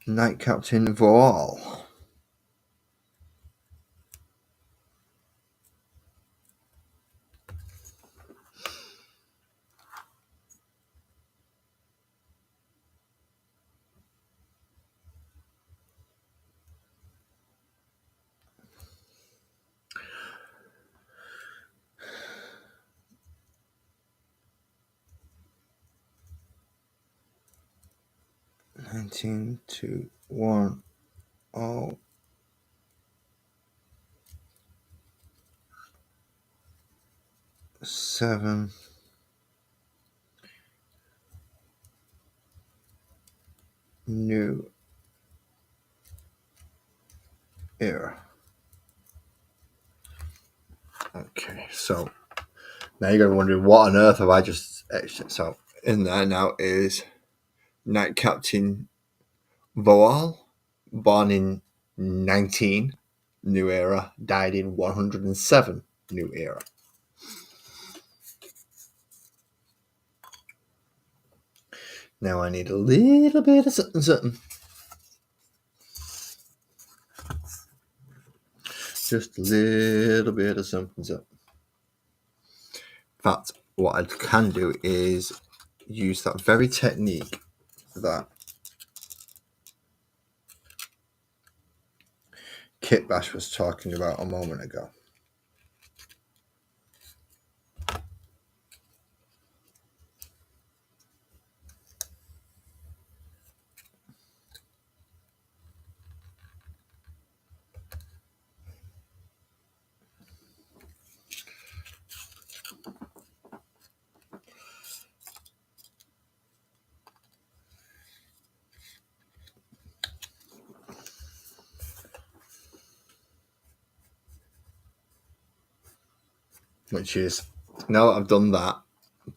Night Captain Voal. Nineteen to 1. Oh, 7 new era. Okay, so now you're going to be wondering what on earth have I just extra. So in there now is Knight Captain Voal, born in 19 new era, died in 107 new era. Now I need a little bit of something. Just a little bit of something. In fact, what I can do is use that very technique that Kit Bash was talking about a moment ago. Which is, now that I've done that,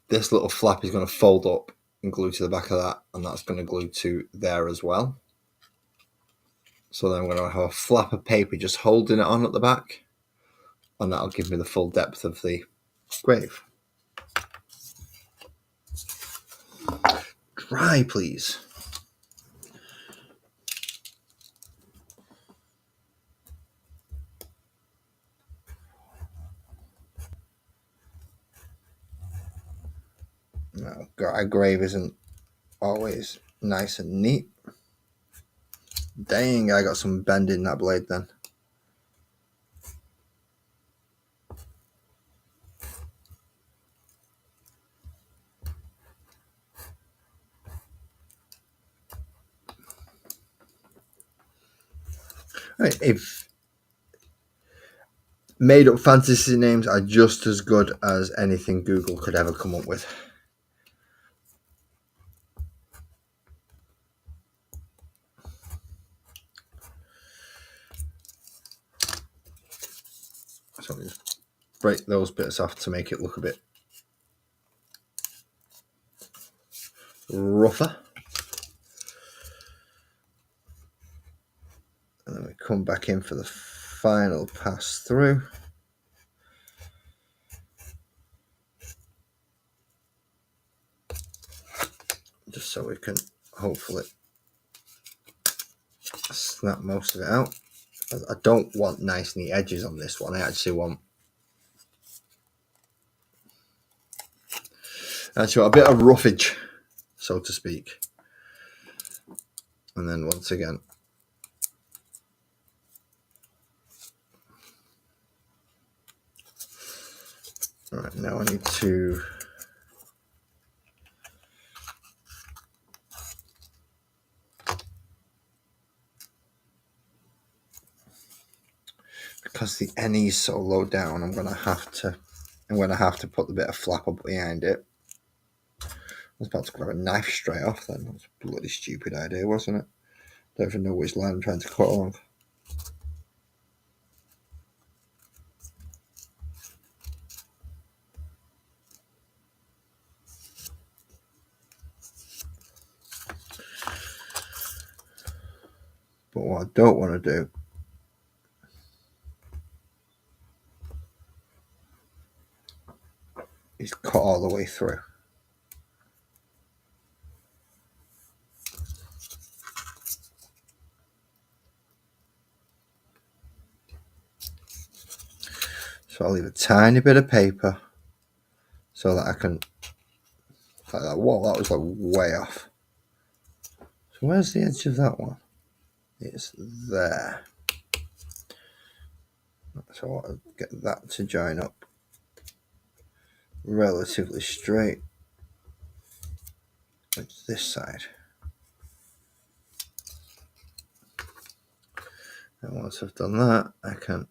this little flap is going to fold up and glue to the back of that, and that's going to glue to there as well. So then I'm going to have a flap of paper just holding it on at the back, and that'll give me the full depth of the grave. Dry, please. No, a grave isn't always nice and neat. Dang, I got some bend in that blade then. Right, if made up fantasy names are just as good as anything Google could ever come up with. So I'll just break those bits off to make it look a bit rougher. And then we come back in for the final pass through. Just so we can hopefully snap most of it out. I don't want nice neat edges on this one. I actually want a bit of roughage, so to speak. And then once again, all right, now I need to because the NE is so low down, I'm gonna have to put the bit of flap up behind it. I was about to grab a knife straight off then. That was a bloody stupid idea, wasn't it? Don't even know which line I'm trying to cut along. But what I don't want to do is cut all the way through. So I'll leave a tiny bit of paper so that I can, like that. Whoa, that was like way off. So where's the edge of that one? It's there. So I'll get that to join up relatively straight with this side. And once I've done that, I can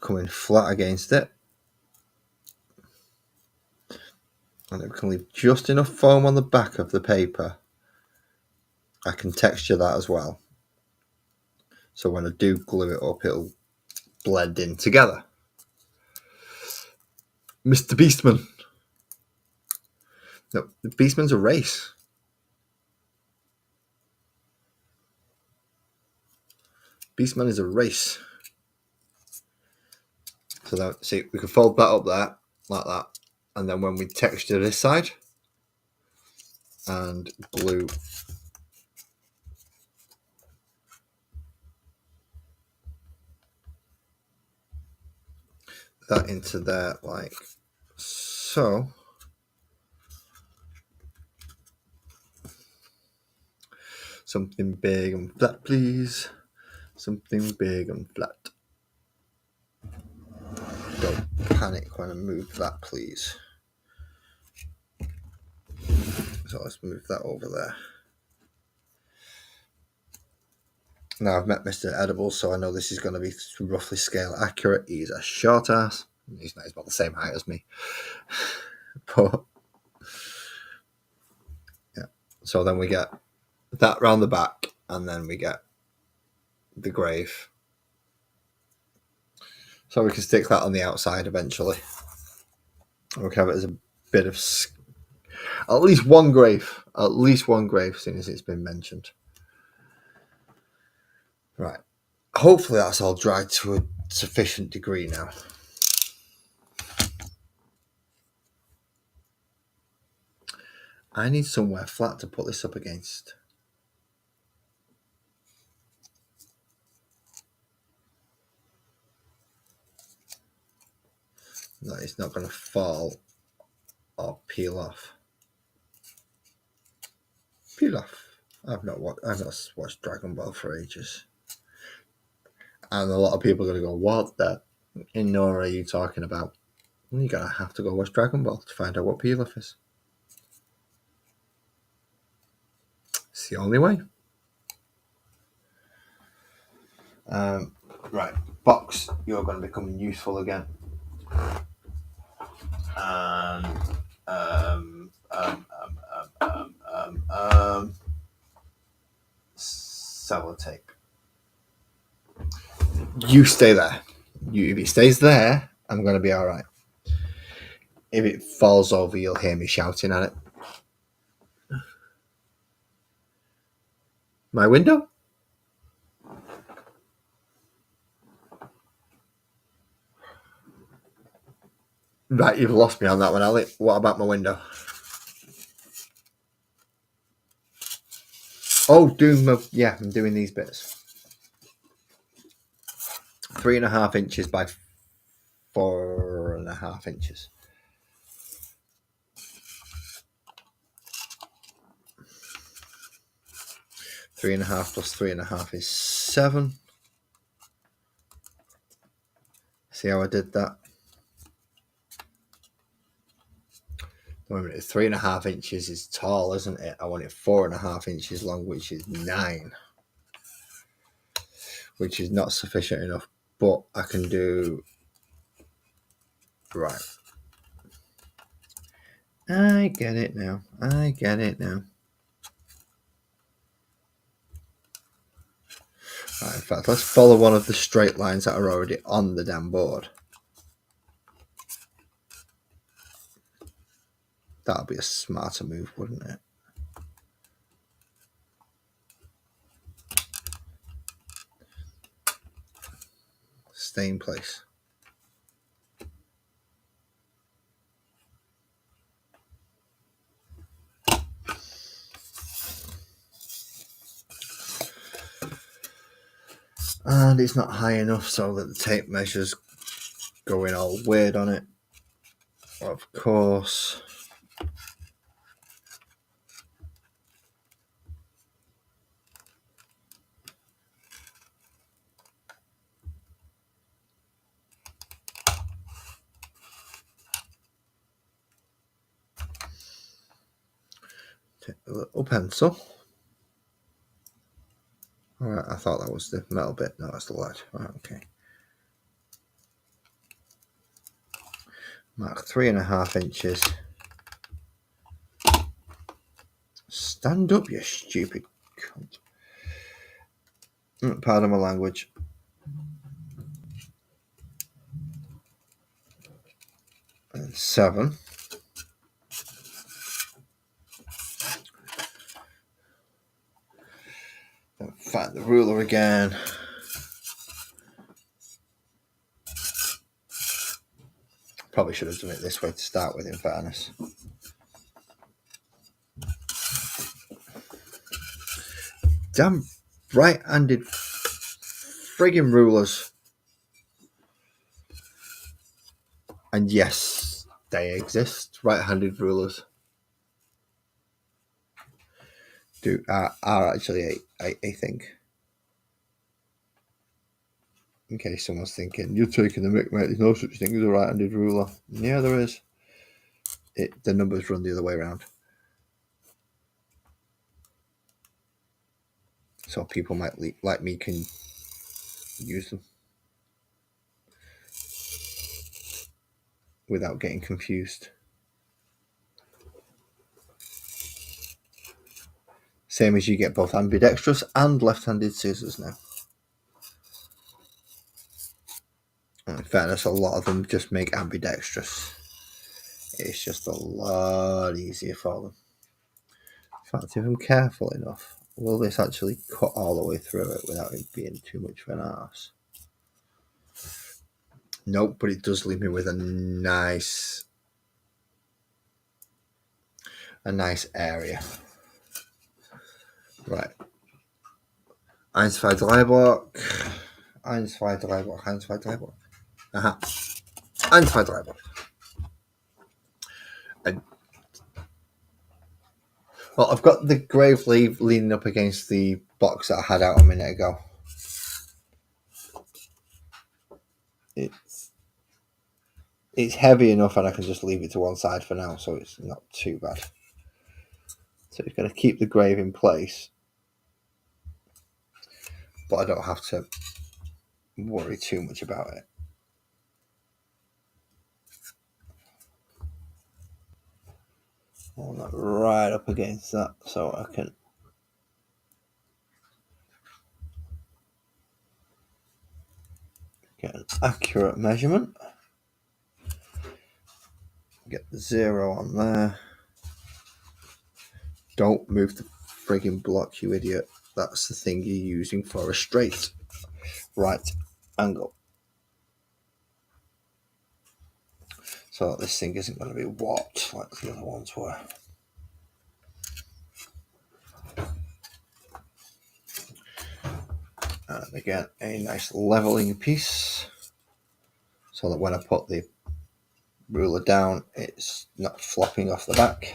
come in flat against it. And it can leave just enough foam on the back of the paper. I can texture that as well. So when I do glue it up, it'll blend in together. Mr. Beastman. No, the Beastman's a race. Beastman is a race. So that, see, we can fold that up there, like that. And then when we texture this side and glue that into there like so. Something big and flat, please. Something big and flat. Don't panic when I move that, please. So let's move that over there. Now I've met Mr. Edible, so I know this is going to be roughly scale accurate. He's a short ass. He's about the same height as me. But yeah. So then we get that round the back, and then we get the grave. So we can stick that on the outside eventually. We can have it as a bit of at least one grave, since it's been mentioned. Right. Hopefully that's all dried to a sufficient degree now. I need somewhere flat to put this up against. That it's not going to fall or peel off. Peel off. I've not watched Dragon Ball for ages. And a lot of people are going to go, what the in Nora are you talking about? And you're going to have to go watch Dragon Ball to find out what peel off is. It's the only way. Right, box, you're going to become useful again. And sellotape. You stay there. If it stays there, I'm going to be all right. If it falls over, you'll hear me shouting at it. My window? Right, you've lost me on that one, Ali. What about my window? Oh, I'm doing these bits. 3.5 inches by 4.5 inches. 3.5 plus 3.5 is 7. See how I did that? Wait a minute, 3.5 inches is tall, isn't it? I want it 4.5 inches long, which is 9. Which is not sufficient enough, but I can do... Right. I get it now. Right, in fact, let's follow one of the straight lines that are already on the damn board. That'll be a smarter move, wouldn't it? Stay in place. And it's not high enough so that the tape measure's going all weird on it. Of course. Take a little pencil. All right, I thought that was the metal bit. No, that's the lead. Right, okay. Mark 3.5 inches. Stand up, you stupid cunt. Pardon my language. And 7. Find the ruler again. Probably should have done it this way to start with, in fairness. Damn right-handed friggin' rulers. And yes, they exist. Right-handed rulers are actually a thing. In case someone's thinking, you're taking the mick, mate, there's no such thing as a right-handed ruler. Yeah, there is. The numbers run the other way around. So people like me can use them without getting confused. Same as you get both ambidextrous and left-handed scissors now. In fairness, a lot of them just make ambidextrous. It's just a lot easier for them. In fact, if I'm careful enough, will this actually cut all the way through it without it being too much of an arse? Nope, but it does leave me with a nice area. Right. 1, 2, 3 Block. 1, 2, 3 Block. 1, 2, 3 Block. Aha. 1, 2, 3 Block. Well, I've got the grave leaf leaning up against the box that I had out a minute ago. It's heavy enough and I can just leave it to one side for now, so it's not too bad. So it's going to keep the grave in place, but I don't have to worry too much about it. Hold that right up against that so I can get an accurate measurement. Get the 0 on there. Don't move the frigging block, you idiot. That's the thing you're using for a straight right angle. So that this thing isn't going to be warped like the other ones were. And again, a nice leveling piece so that when I put the ruler down, it's not flopping off the back.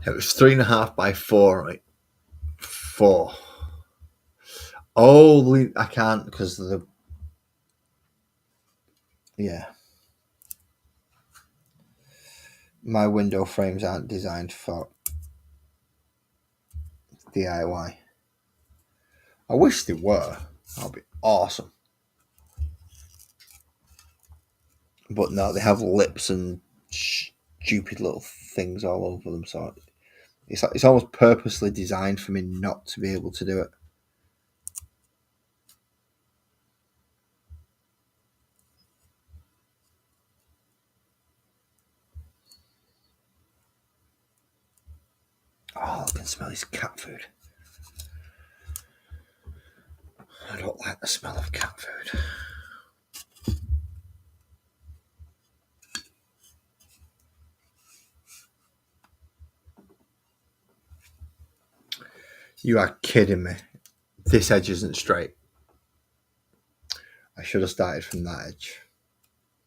It was 3.5 by 4, right? 4. Oh, I can't because of the... Yeah. My window frames aren't designed for DIY. I wish they were. That would be awesome. But no, they have lips and stupid little things all over them, so it's almost purposely designed for me not to be able to do it. Oh, I can smell his cat food. I don't like the smell of cat food. You are kidding me. This edge isn't straight. I should have started from that edge,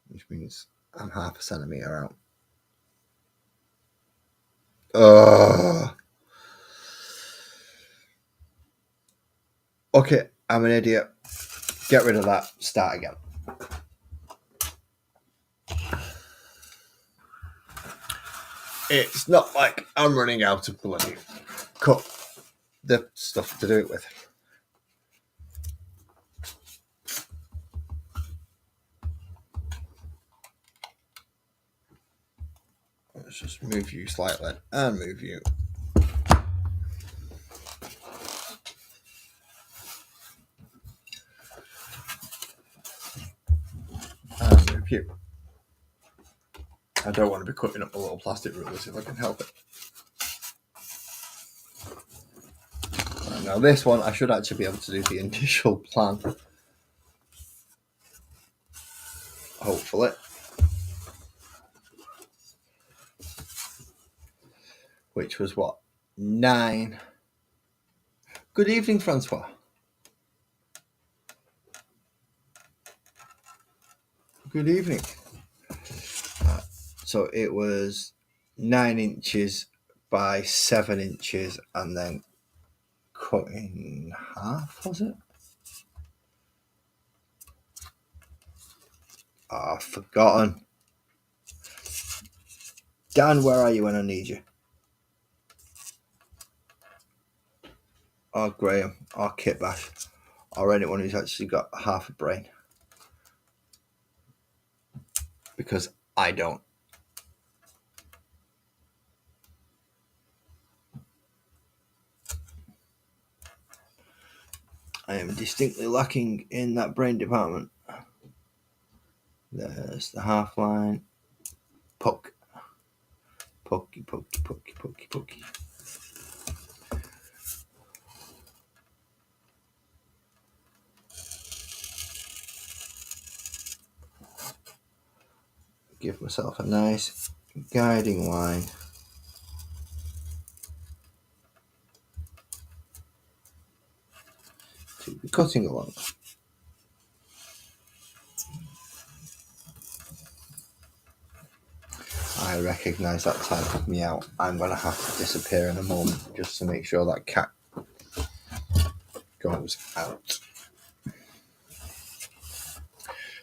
which means I'm 0.5 centimetre out. Okay, I'm an idiot. Get rid of that. Start again. it's not like I'm running out of bloody cut the stuff to do it with. Let's just move you slightly and move you. And move you. I don't want to be cutting up the little plastic rulers if I can help it. Right, now this one, I should actually be able to do the initial plan. Hopefully. Which was what? 9. Good evening, Francois. Good evening. So it was 9 inches by 7 inches and then cut in half, was it? Oh, I've forgotten. Dan, where are you when I need you? Or Graham, or Kit Bash, or anyone who's actually got half a brain. Because I don't. I am distinctly lacking in that brain department. There's the half line. Poke. Pokey, pokey, pokey, pokey, pokey. Give myself a nice guiding line. To be cutting along. I recognise that type of meow. I'm going to have to disappear in a moment just to make sure that cat goes out.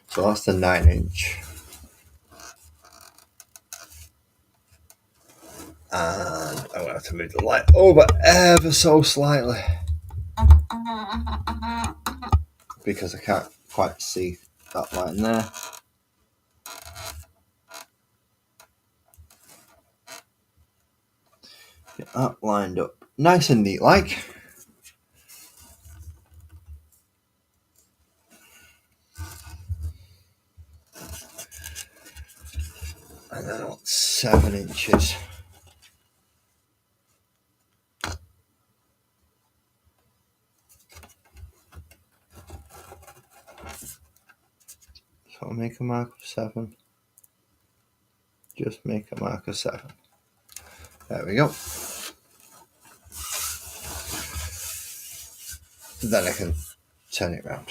So that's the 9 inch. And I'm going to have to move the light over ever so slightly because I can't quite see that line there. Get that lined up nice and neat like. And then I want 7 inches. So I'll make a mark of 7. Just make a mark of 7. There we go. Then I can turn it round.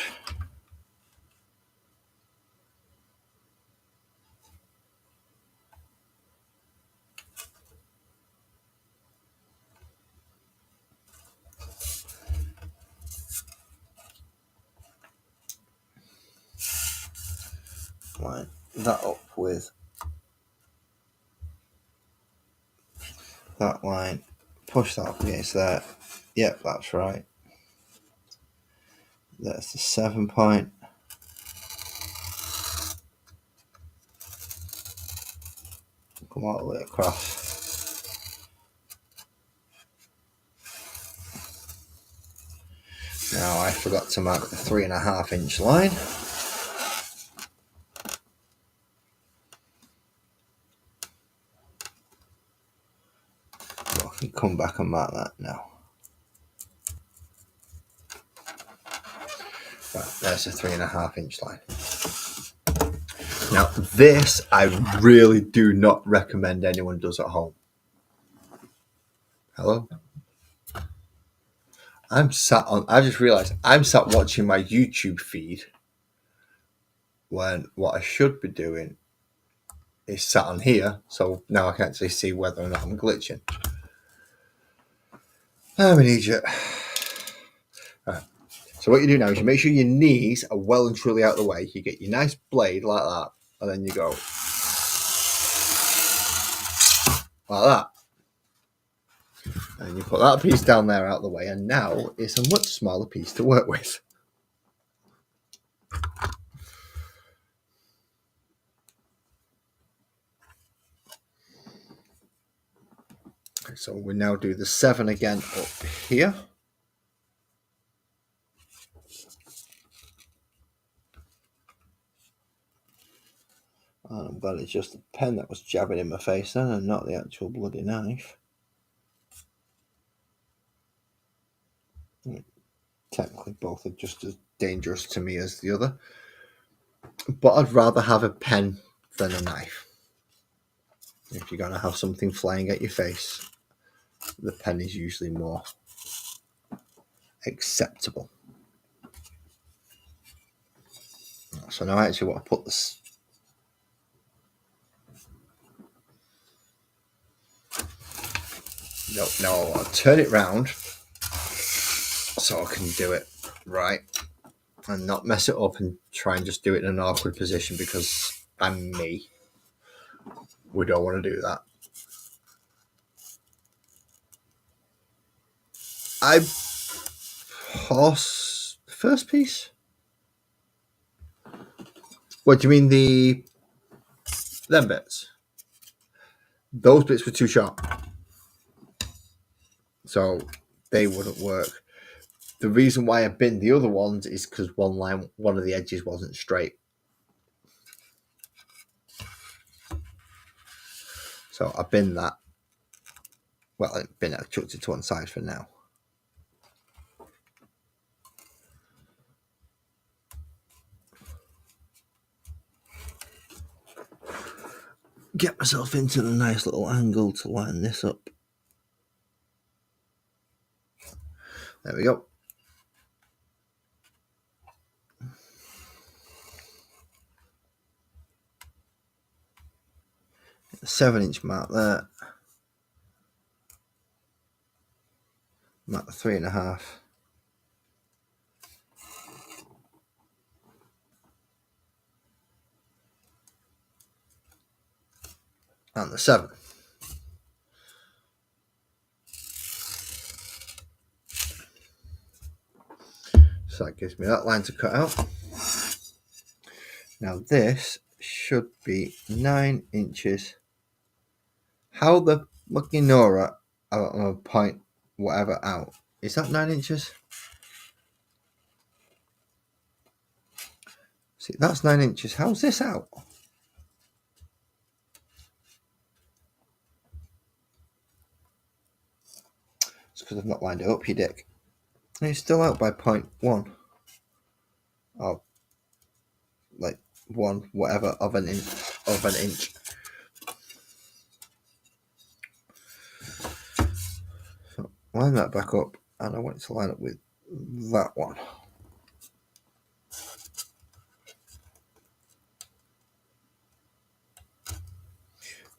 Line that up with that line, push that up against there. Yep, that's right. That's the 7 point. Come all the way across. Now I forgot to mark the 3.5 inch line. So I can come back and mark that now. Right, there's a 3.5 inch line. Now this I really do not recommend anyone does at home. Hello? I just realised I'm sat watching my YouTube feed when what I should be doing is sat on here, so now I can actually see whether or not I'm glitching. I'm an idiot. Right. So what you do now is you make sure your knees are well and truly out of the way. You get your nice blade like that, and then you go like that. And you put that piece down there out of the way, and now it's a much smaller piece to work with. So we now do the 7 again up here. And I'm glad it's just the pen that was jabbing in my face then and not the actual bloody knife. Technically both are just as dangerous to me as the other. But I'd rather have a pen than a knife. If you're going to have something flying at your face, the pen is usually more acceptable. So now I actually want to put this. No, I want to turn it round so I can do it right and not mess it up and try and just do it in an awkward position because I'm me. We don't want to do that. I pause the first piece. What do you mean them bits? Those bits were too sharp, so they wouldn't work. The reason why I binned the other ones is because one of the edges wasn't straight. So I binned that. Well, I chucked it to one side for now. Get myself into a nice little angle to line this up. There we go. The 7-inch mark there. Mark the 3.5. And the 7. So that gives me that line to cut out. Now this should be 9 inches. How the fucking Nora point whatever out? Is that 9 inches? See, that's 9 inches. How's this out? It's because I've not lined it up, you dick. And it's still out by 0.1. Oh, like 1 whatever of an inch. So line that back up, and I want it to line up with that one.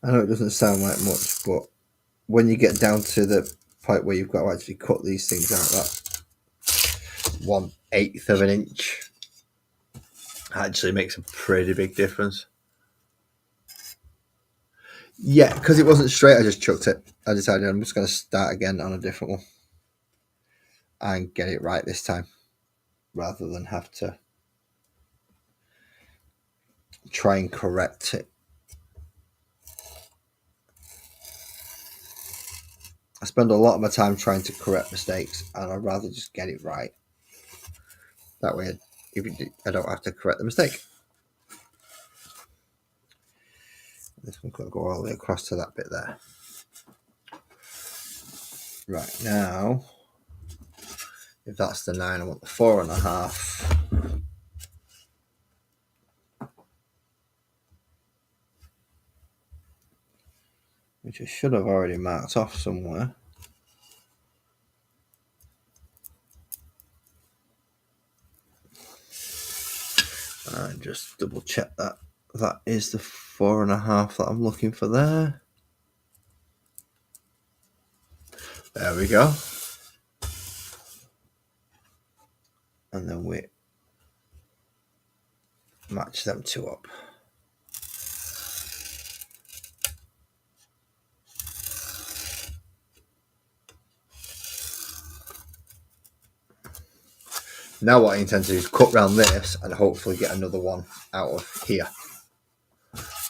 I know it doesn't sound like much, but when you get down to the point where you've got to actually cut these things out, that 1/8 of an inch actually makes a pretty big difference. Yeah, because it wasn't straight, I just chucked it. I decided I'm just going to start again on a different one and get it right this time, rather than have to try and correct it. I spend a lot of my time trying to correct mistakes, and I'd rather just get it right. That way, I don't have to correct the mistake. This one could go all the way across to that bit there. Right, now, if that's the 9, I want the 4.5. Which I should have already marked off somewhere. And just double check that that is the 4.5 that I'm looking for there. There we go. And then we match them two up. Now what I intend to do is cut round this and hopefully get another one out of here.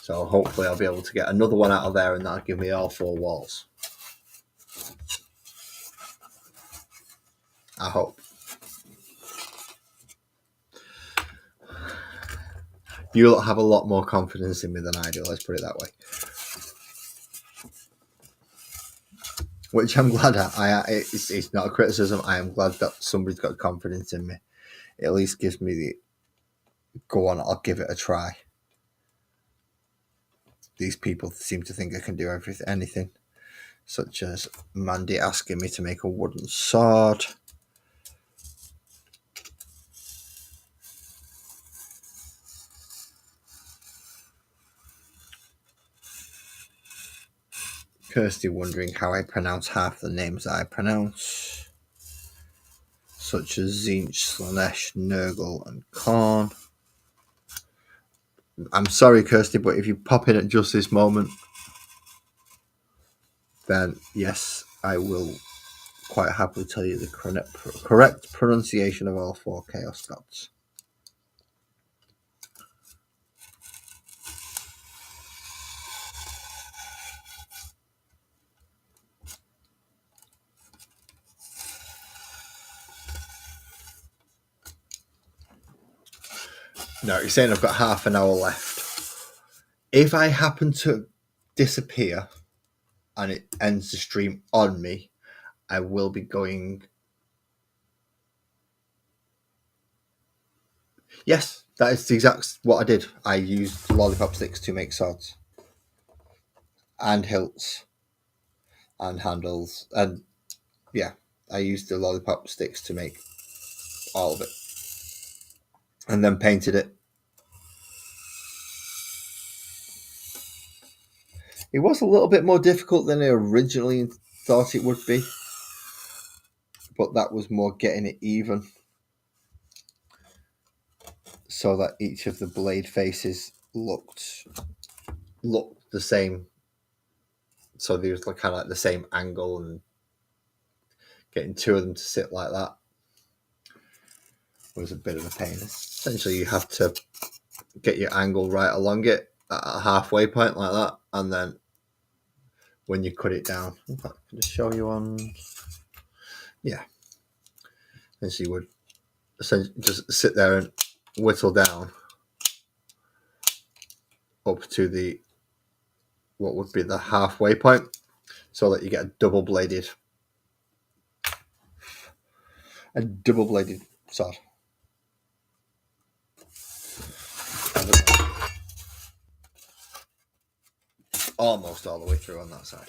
So hopefully I'll be able to get another one out of there, and that'll give me all 4 walls. I hope. You'll have a lot more confidence in me than I do, let's put it that way. Which I'm glad at. It's not a criticism. I am glad that somebody's got confidence in me. It at least gives me the, go on, I'll give it a try. These people seem to think I can do anything, such as Mandy asking me to make a wooden sword. Kirsty wondering how I pronounce half the names I pronounce, such as Zinch, Slanesh, Nurgle, and Korn. I'm sorry, Kirsty, but if you pop in at just this moment, then yes, I will quite happily tell you the correct pronunciation of all 4 Chaos Gods. No, you're saying I've got half an hour left. If I happen to disappear and it ends the stream on me, I will be going. Yes, that is the exact what I did. I used lollipop sticks to make swords and hilts and handles, and yeah, I used the lollipop sticks to make all of it, and then painted it. It was a little bit more difficult than I originally thought it would be, but that was more getting it even so that each of the blade faces looked the same. So there was kind of like the same angle, and getting 2 of them to sit like that was a bit of a pain. Essentially, you have to get your angle right along it at a halfway point like that, and then when you cut it down, in fact, I can just show you on, yeah. And so you would just sit there and whittle down up to the what would be the halfway point, so that you get a double-bladed sword. Almost all the way through on that side.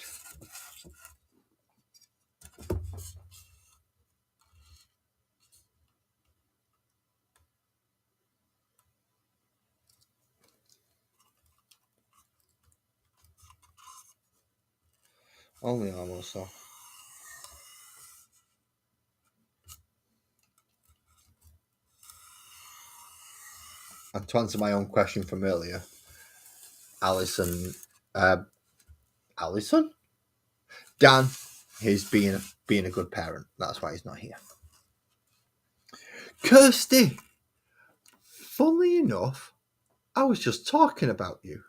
Only almost so. And to answer my own question from earlier, Alison, Dan, he's being a good parent. That's why he's not here. Kirsty, funnily enough, I was just talking about you.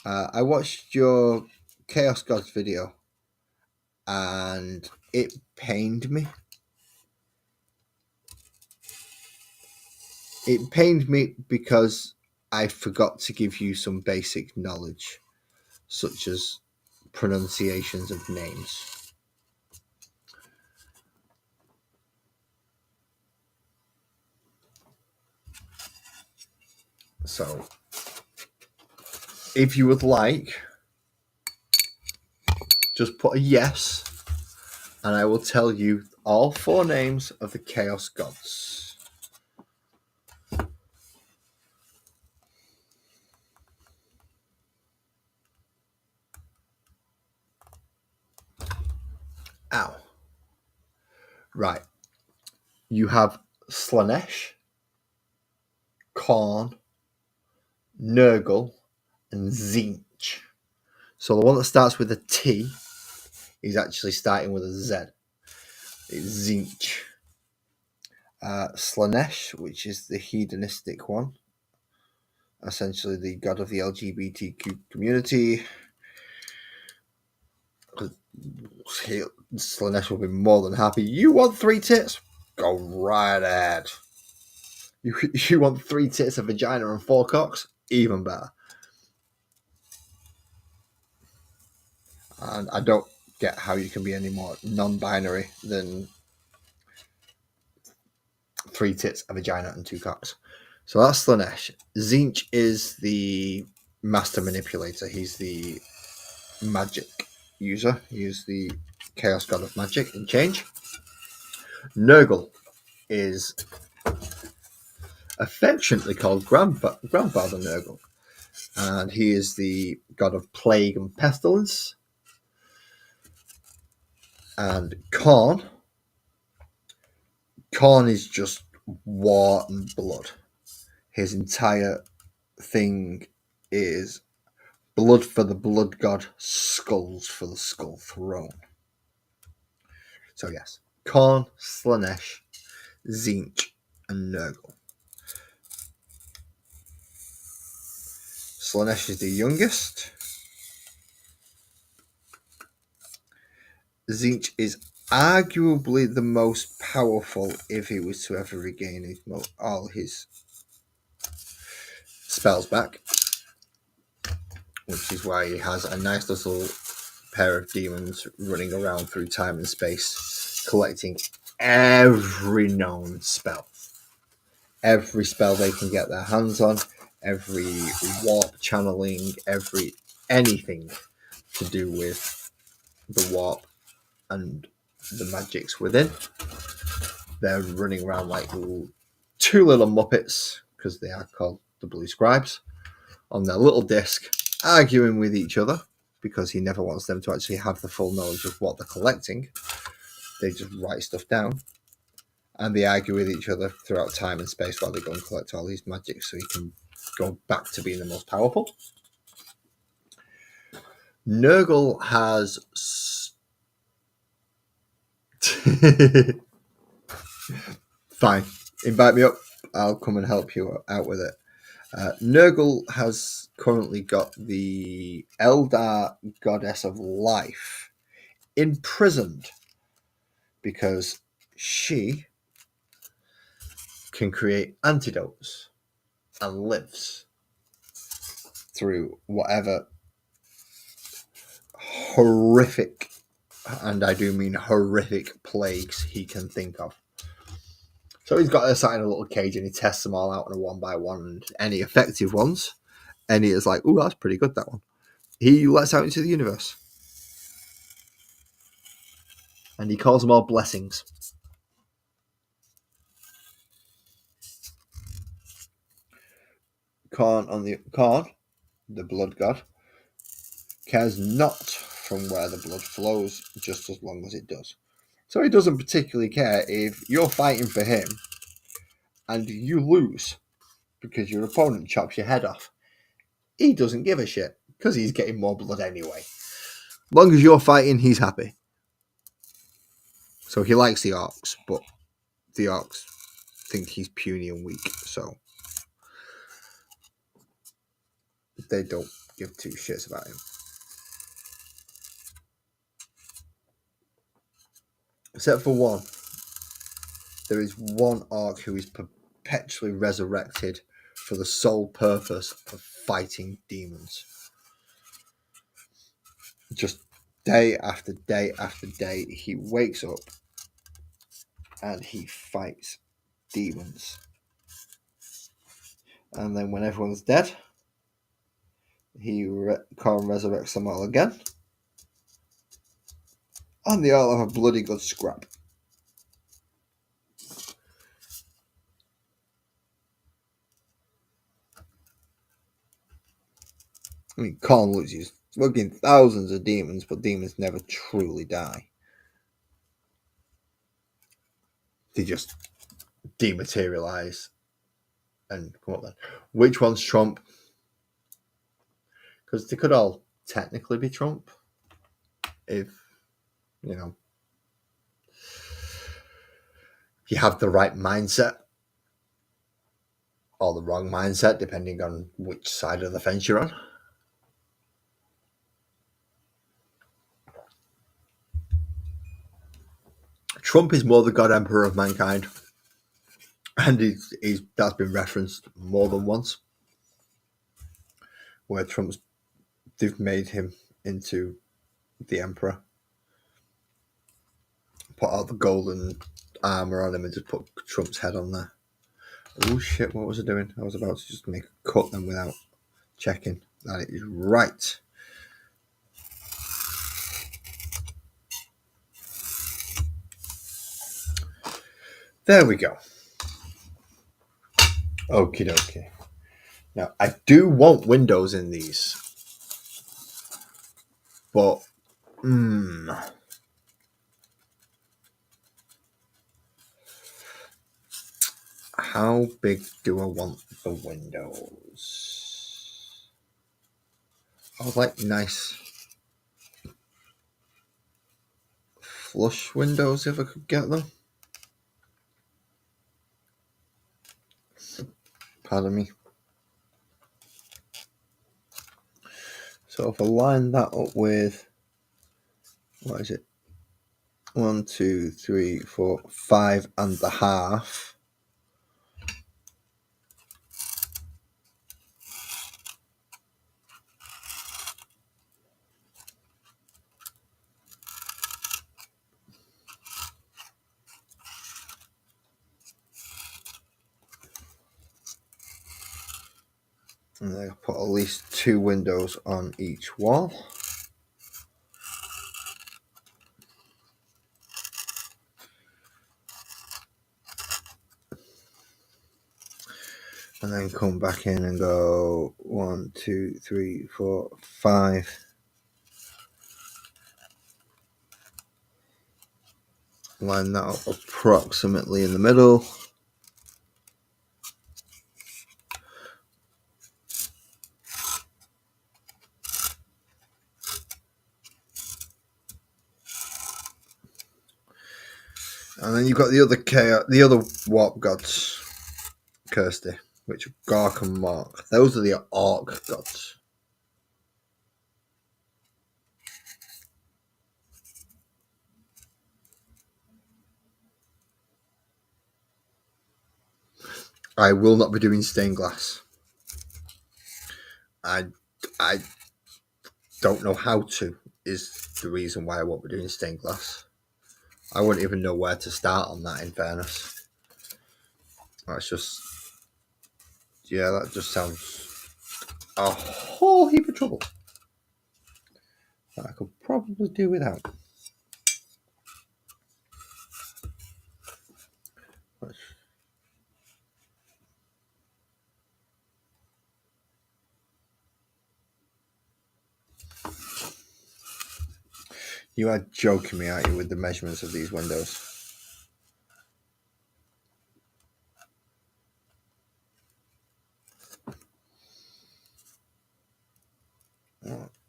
I watched your Chaos Gods video, and it pained me. It pained me because I forgot to give you some basic knowledge, such as pronunciations of names. So, if you would like, just put a yes, and I will tell you all 4 names of the Chaos Gods. Ow. Right. You have Slanesh, Korn, Nurgle, and Zinch. So the one that starts with a T is actually starting with a Z. It's Zinch. Slanesh, which is the hedonistic one, essentially the god of the LGBTQ community. Slanesh will be more than happy. You want 3 tits? Go right ahead. You want 3 tits, a vagina, and 4 cocks? Even better. And I don't get how you can be any more non-binary than 3 tits, a vagina, and 2 cocks. So that's Slanesh. Tzeentch is the master manipulator. He's the magic user. He's the chaos god of magic and change. Nurgle is affectionately called Grandfather Nurgle, and he is the god of plague and pestilence. And Khorne is just war and blood. His entire thing is blood for the blood god, skulls for the skull throne. So yes, Khorne, Slanesh, Tzeentch, and Nurgle. Slanesh is the youngest. Tzeentch is arguably the most powerful if he was to ever regain all his spells back, which is why he has a nice little pair of demons running around through time and space, collecting every known spell. Every spell they can get their hands on, every warp channeling, anything to do with the warp and the magics within. They're running around like 2 little Muppets, because they are called the Blue Scribes, on their little disc, arguing with each other, because he never wants them to actually have the full knowledge of what they're collecting. They just write stuff down, and they argue with each other throughout time and space while they go and collect all these magics so he can go back to being the most powerful. Nurgle has... Fine. Invite me up. I'll come and help you out with it. Nurgle has currently got the Eldar goddess of life imprisoned because she can create antidotes and lives through whatever horrific, and I do mean horrific, plagues he can think of. So he's got her sat in a little cage and he tests them all out on a 1x1, and any effective ones, and he is like, ooh, that's pretty good, that one. He lets out into the universe. And he calls them all blessings. Khorne, the blood god, cares not from where the blood flows, just as long as it does. So he doesn't particularly care if you're fighting for him and you lose because your opponent chops your head off. He doesn't give a shit because he's getting more blood anyway. As long as you're fighting, he's happy. So he likes the orcs, but the orcs think he's puny and weak, so they don't give 2 shits about him. Except for one. There is one orc who is perpetually resurrected for the sole purpose of fighting demons. Just day after day after day, he wakes up and he fights demons. And then when everyone's dead, Khorne resurrects them all again. And they all have a bloody good scrap. I mean, Khorne loses fucking thousands of demons, but demons never truly die. They just dematerialize and come up then. Which one's Trump? Because they could all technically be Trump if, you have the right mindset or the wrong mindset, depending on which side of the fence you're on. Trump is more the God Emperor of mankind, and that's been referenced more than once, where they've made him into the Emperor, put out the golden armor on him, and just put Trump's head on there. Oh shit! What was I doing? I was about to just make a cut then without checking that it is right. There we go. Okie dokie. Now, I do want windows in these, but how big do I want the windows? I would like nice flush windows if I could get them. Pardon me. So if I line that up with, what is it? 1, 2, 3, 4, 5.5. And then I put at least 2 windows on each wall. And then come back in and go 1, 2, 3, 4, 5. Line that up approximately in the middle. And then you've got the other warp gods, Kirsty, which are Gark and Mark. Those are the Orc gods. I will not be doing stained glass. I don't know how to, is the reason why I won't be doing stained glass. I wouldn't even know where to start on that, in fairness. That's just, yeah, that just sounds a whole heap of trouble that I could probably do without. You are joking me, aren't you, with the measurements of these windows?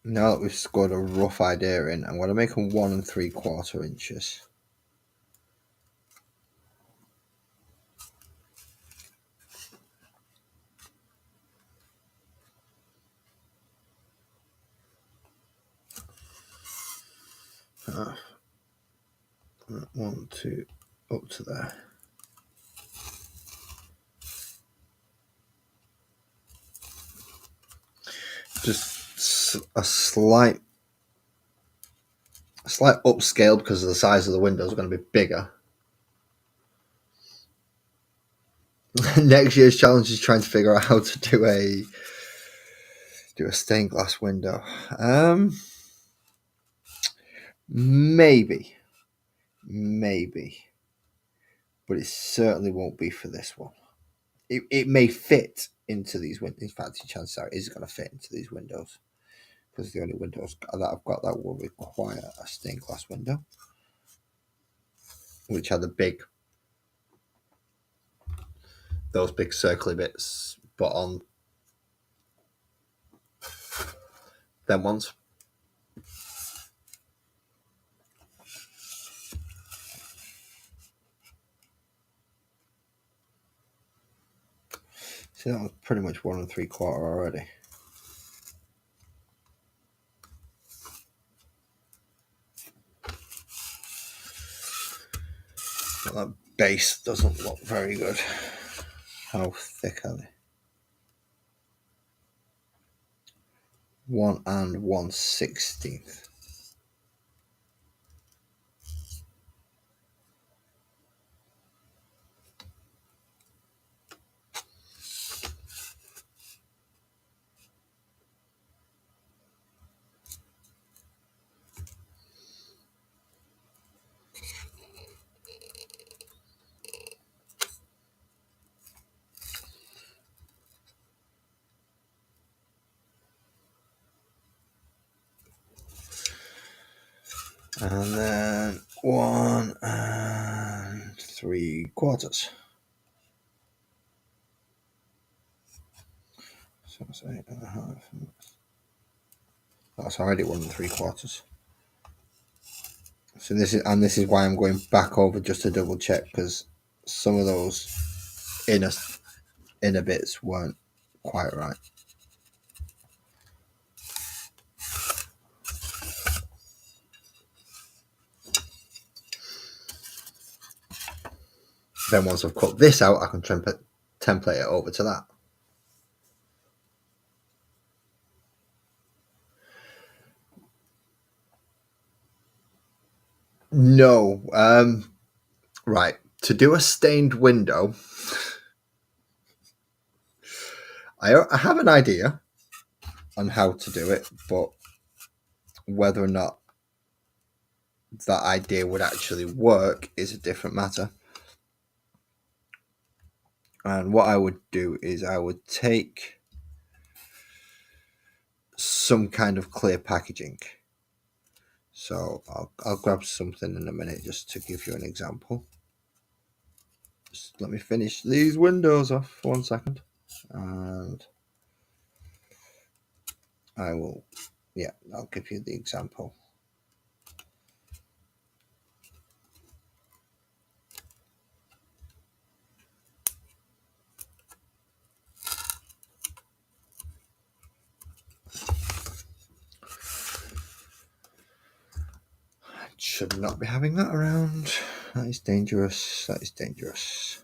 Now that we've scored a rough idea in, I'm going to make them 1 3/4 inches. One, two, up to there. Just a slight upscale because of the size of the windows are going to be bigger. Next year's challenge is trying to figure out how to do a stained glass window. Maybe, but it certainly won't be for this one. It may fit into these windows. In fact, the chances are it is going to fit into these windows because the only windows that I've got that will require a stained glass window, which are those big circly bits, but on them ones. See, that was pretty much 1 3/4 already. But that base doesn't look very good. How thick are they? 1 1/16. And then 1 3/4. So that's 8.5. That's already 1 3/4. So this is why I'm going back over just to double check, because some of those inner bits weren't quite right. Then once I've cut this out, I can template it over to that. No. Right. To do a stained window, I have an idea on how to do it, but whether or not that idea would actually work is a different matter. And what I would do is I would take some kind of clear packaging. So I'll grab something in a minute just to give you an example. Just let me finish these windows off for 1 second. And I'll give you the example. Should not be having that around. That is dangerous. That is dangerous.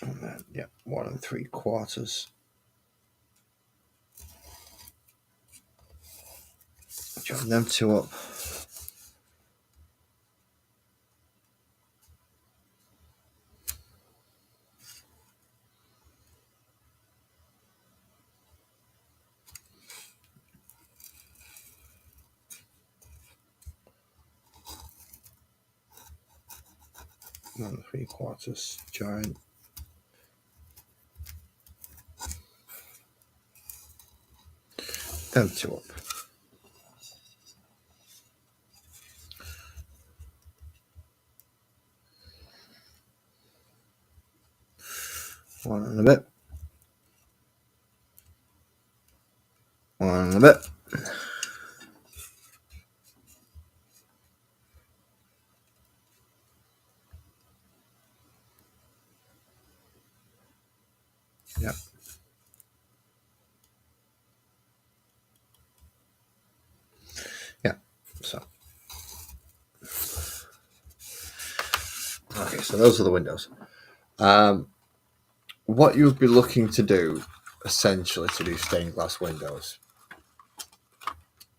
And then, 1 3/4. Join them two up. One 3/4 join. Them two up. One and a bit. One and a bit. Yep. Yeah. So. Okay, so those are the windows. What you'd be looking to do, essentially, to do stained glass windows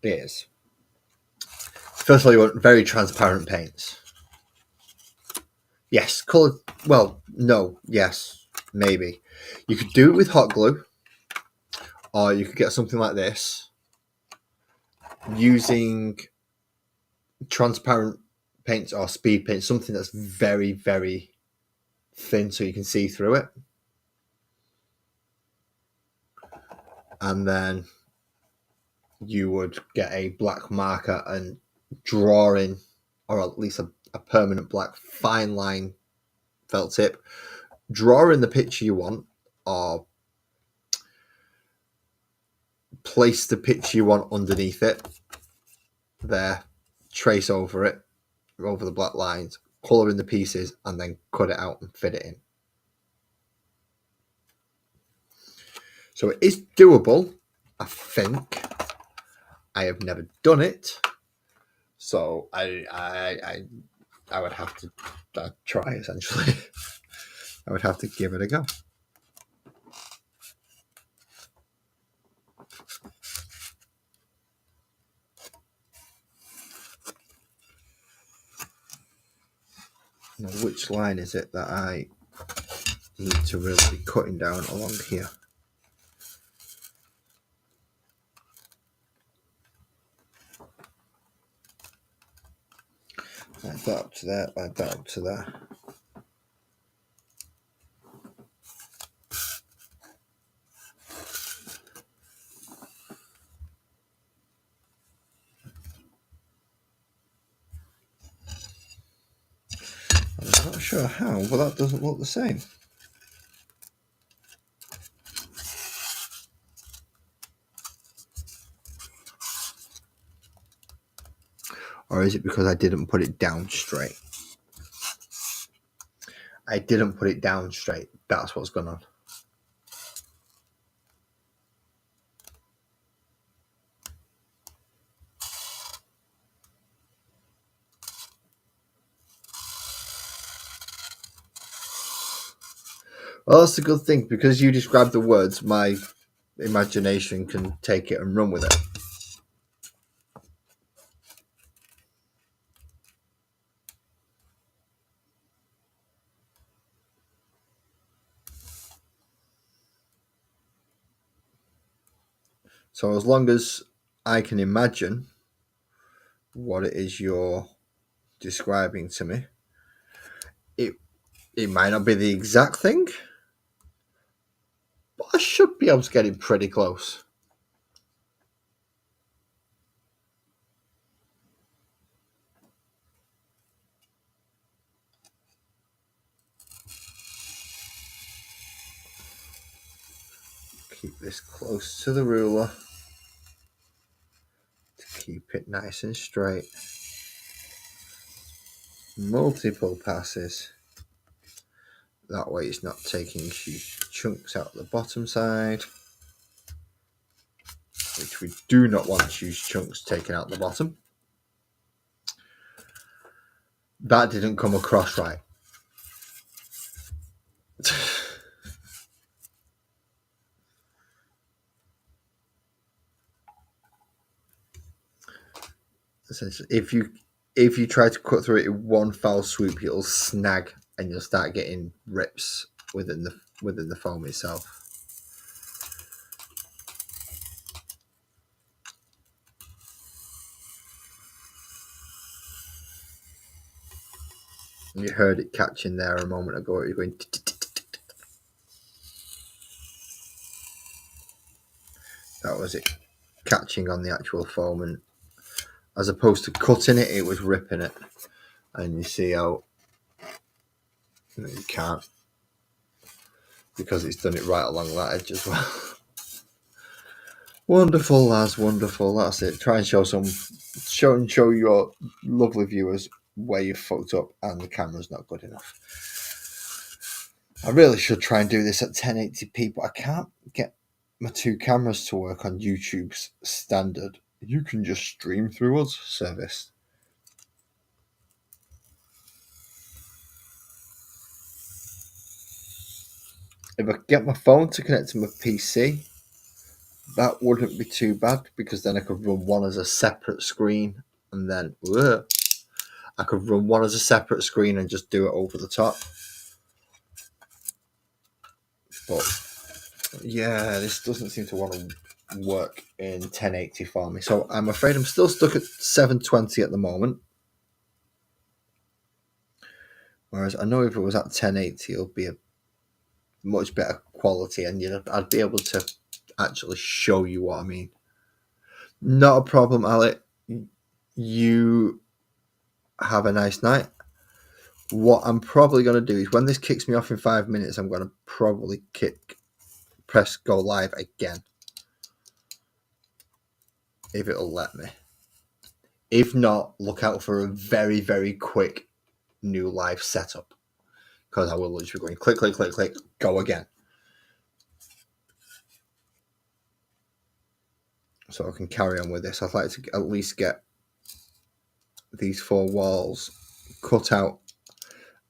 is, first of all, you want very transparent paints. Yes, colored. Well, no, yes, maybe. You could do it with hot glue, or you could get something like this using transparent paints or speed paint, something that's very, very thin so you can see through it. And then you would get a black marker and draw in, or at least a permanent black fine line felt tip, draw in the picture you want, or place the picture you want underneath it. There, trace over it, over the black lines, colour in the pieces, and then cut it out and fit it in. So it is doable, I think. I have never done it, so I would have to try, essentially. I would have to give it a go. Now, which line is it that I need to really be cutting down along here? Like that up to there, like that up to there. I'm not sure how, but that doesn't look the same. Or is it because I didn't put it down straight? I didn't put it down straight. That's what's going on. Well, that's a good thing, because you described the words, my imagination can take it and run with it. So as long as I can imagine what it is you're describing to me, it might not be the exact thing, but I should be able to get it pretty close. Keep this close to the ruler to keep it nice and straight. Multiple passes. That way it's not taking huge chunks out the bottom side, which we do not want huge chunks taken out the bottom. That didn't come across right. Essentially, if you try to cut through it in one foul swoop, it'll snag and you'll start getting rips within the foam itself. And you heard it catching there a moment ago. You're going. That was it catching on the actual foam, and as opposed to cutting it, it was ripping it. And you see how you can't, because it's done it right along that edge as well. Wonderful, lads, wonderful. That's it. Try and show your lovely viewers where you fucked up and the camera's not good enough. I really should try and do this at 1080p, but I can't get my two cameras to work on YouTube's standard "you can just stream through us" service. If I get my phone to connect to my PC, that wouldn't be too bad, because then I could run one as a separate screen, and then I could run one as a separate screen and just do it over the top. But yeah, this doesn't seem to want to work in 1080 for me, so I'm afraid I'm still stuck at 720 at the moment. Whereas I know if it was at 1080, it'll be a much better quality, and I'd be able to actually show you what I mean. Not a problem, Alec. You have a nice night. What I'm probably going to do is when this kicks me off in 5 minutes, I'm going to probably press go live again. If it'll let me. If not, look out for a very, very quick new live setup. Because I will literally be going click, click, click, click, go again. So I can carry on with this. I'd like to at least get these 4 walls cut out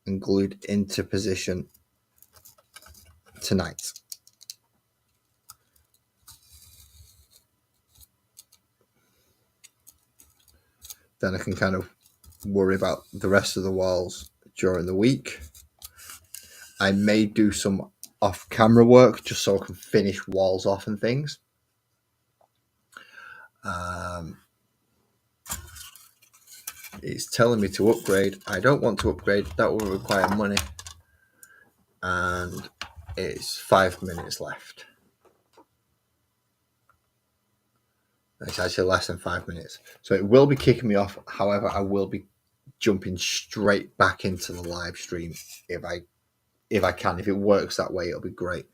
and glued into position tonight. Then I can kind of worry about the rest of the walls during the week. I may do some off-camera work just so I can finish walls off and things. It's telling me to upgrade. I don't want to upgrade. That will require money. And it's 5 minutes left. It's actually less than 5 minutes. So it will be kicking me off. However, I will be jumping straight back into the live stream if I can. If it works that way, it'll be great.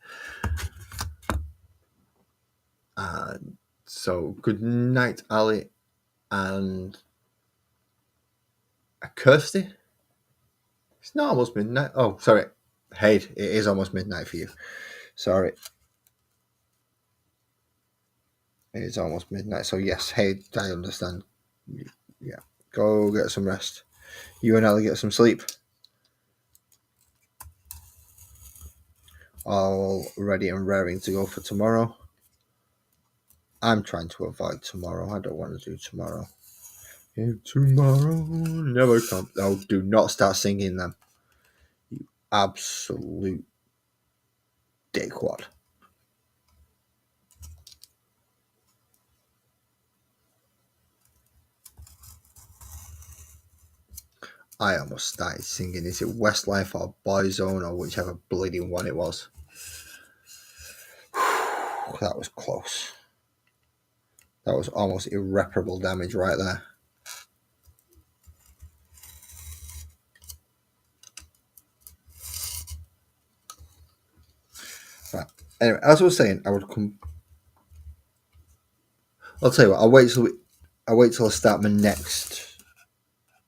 So good night, Ali and Kirsty. It's not almost midnight. Oh, sorry. Hayde, it is almost midnight for you. Sorry. It is almost midnight. So yes, Hayde, I understand. Yeah. Go get some rest. You and Ali get some sleep. All ready and raring to go for tomorrow. I'm trying to avoid tomorrow. I don't want to do tomorrow. If tomorrow never comes. Oh, do not start singing them. You absolute dickwad. I almost started singing. Is it Westlife or Boyzone or whichever bleeding one it was? That was close. That was almost irreparable damage right there. Right. Anyway, as I was saying, I would come. I'll tell you what. I'll wait till I start my next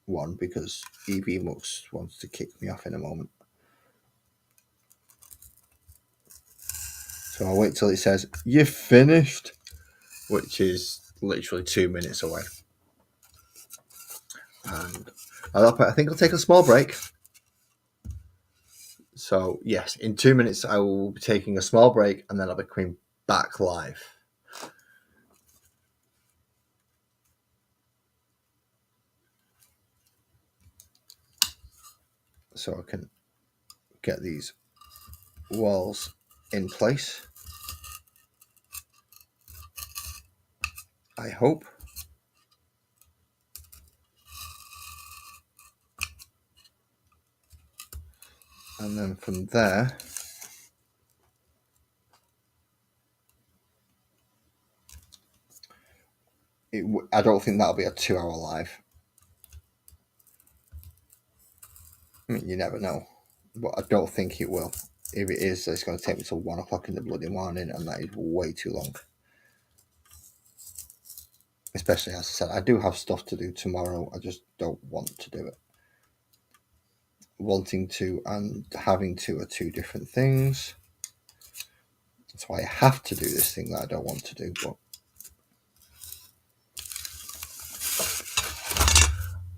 one because EV Mux wants to kick me off in a moment. So I'll wait till it says you're finished, which is literally 2 minutes away. And I think I'll take a small break. So yes, in 2 minutes I will be taking a small break and then I'll be coming back live. So I can get these walls in place. I hope. And then from there, I don't think that'll be a 2-hour live. I mean, you never know. But I don't think it will. If it is, it's going to take me till 1 o'clock in the bloody morning, and that is way too long. Especially, as I said, I do have stuff to do tomorrow. I just don't want to do it. Wanting to and having to are 2 different things. That's why I have to do this thing that I don't want to do. But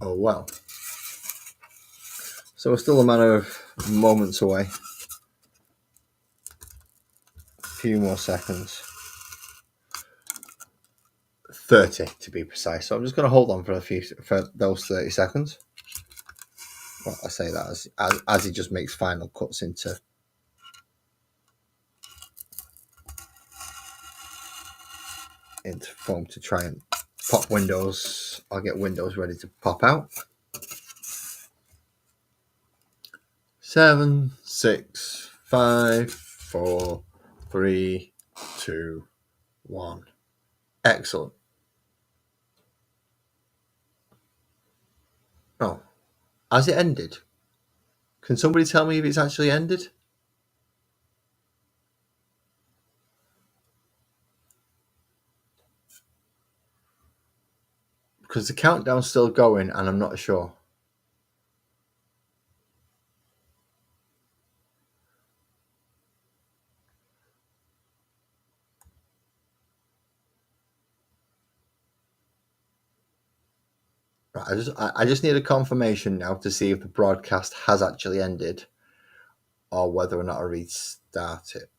oh well. So we're still a matter of moments away. A few more seconds. 30 to be precise. So I'm just going to hold on for those 30 seconds. Well, I say that as he just makes final cuts into foam to try and pop windows. I'll get windows ready to pop out. 7, 6, 5, 4, 3, 2, 1. Excellent. Oh, has it ended? Can somebody tell me if it's actually ended? Because the countdown's still going and I'm not sure. Right, I just need a confirmation now to see if the broadcast has actually ended or whether or not I restart it.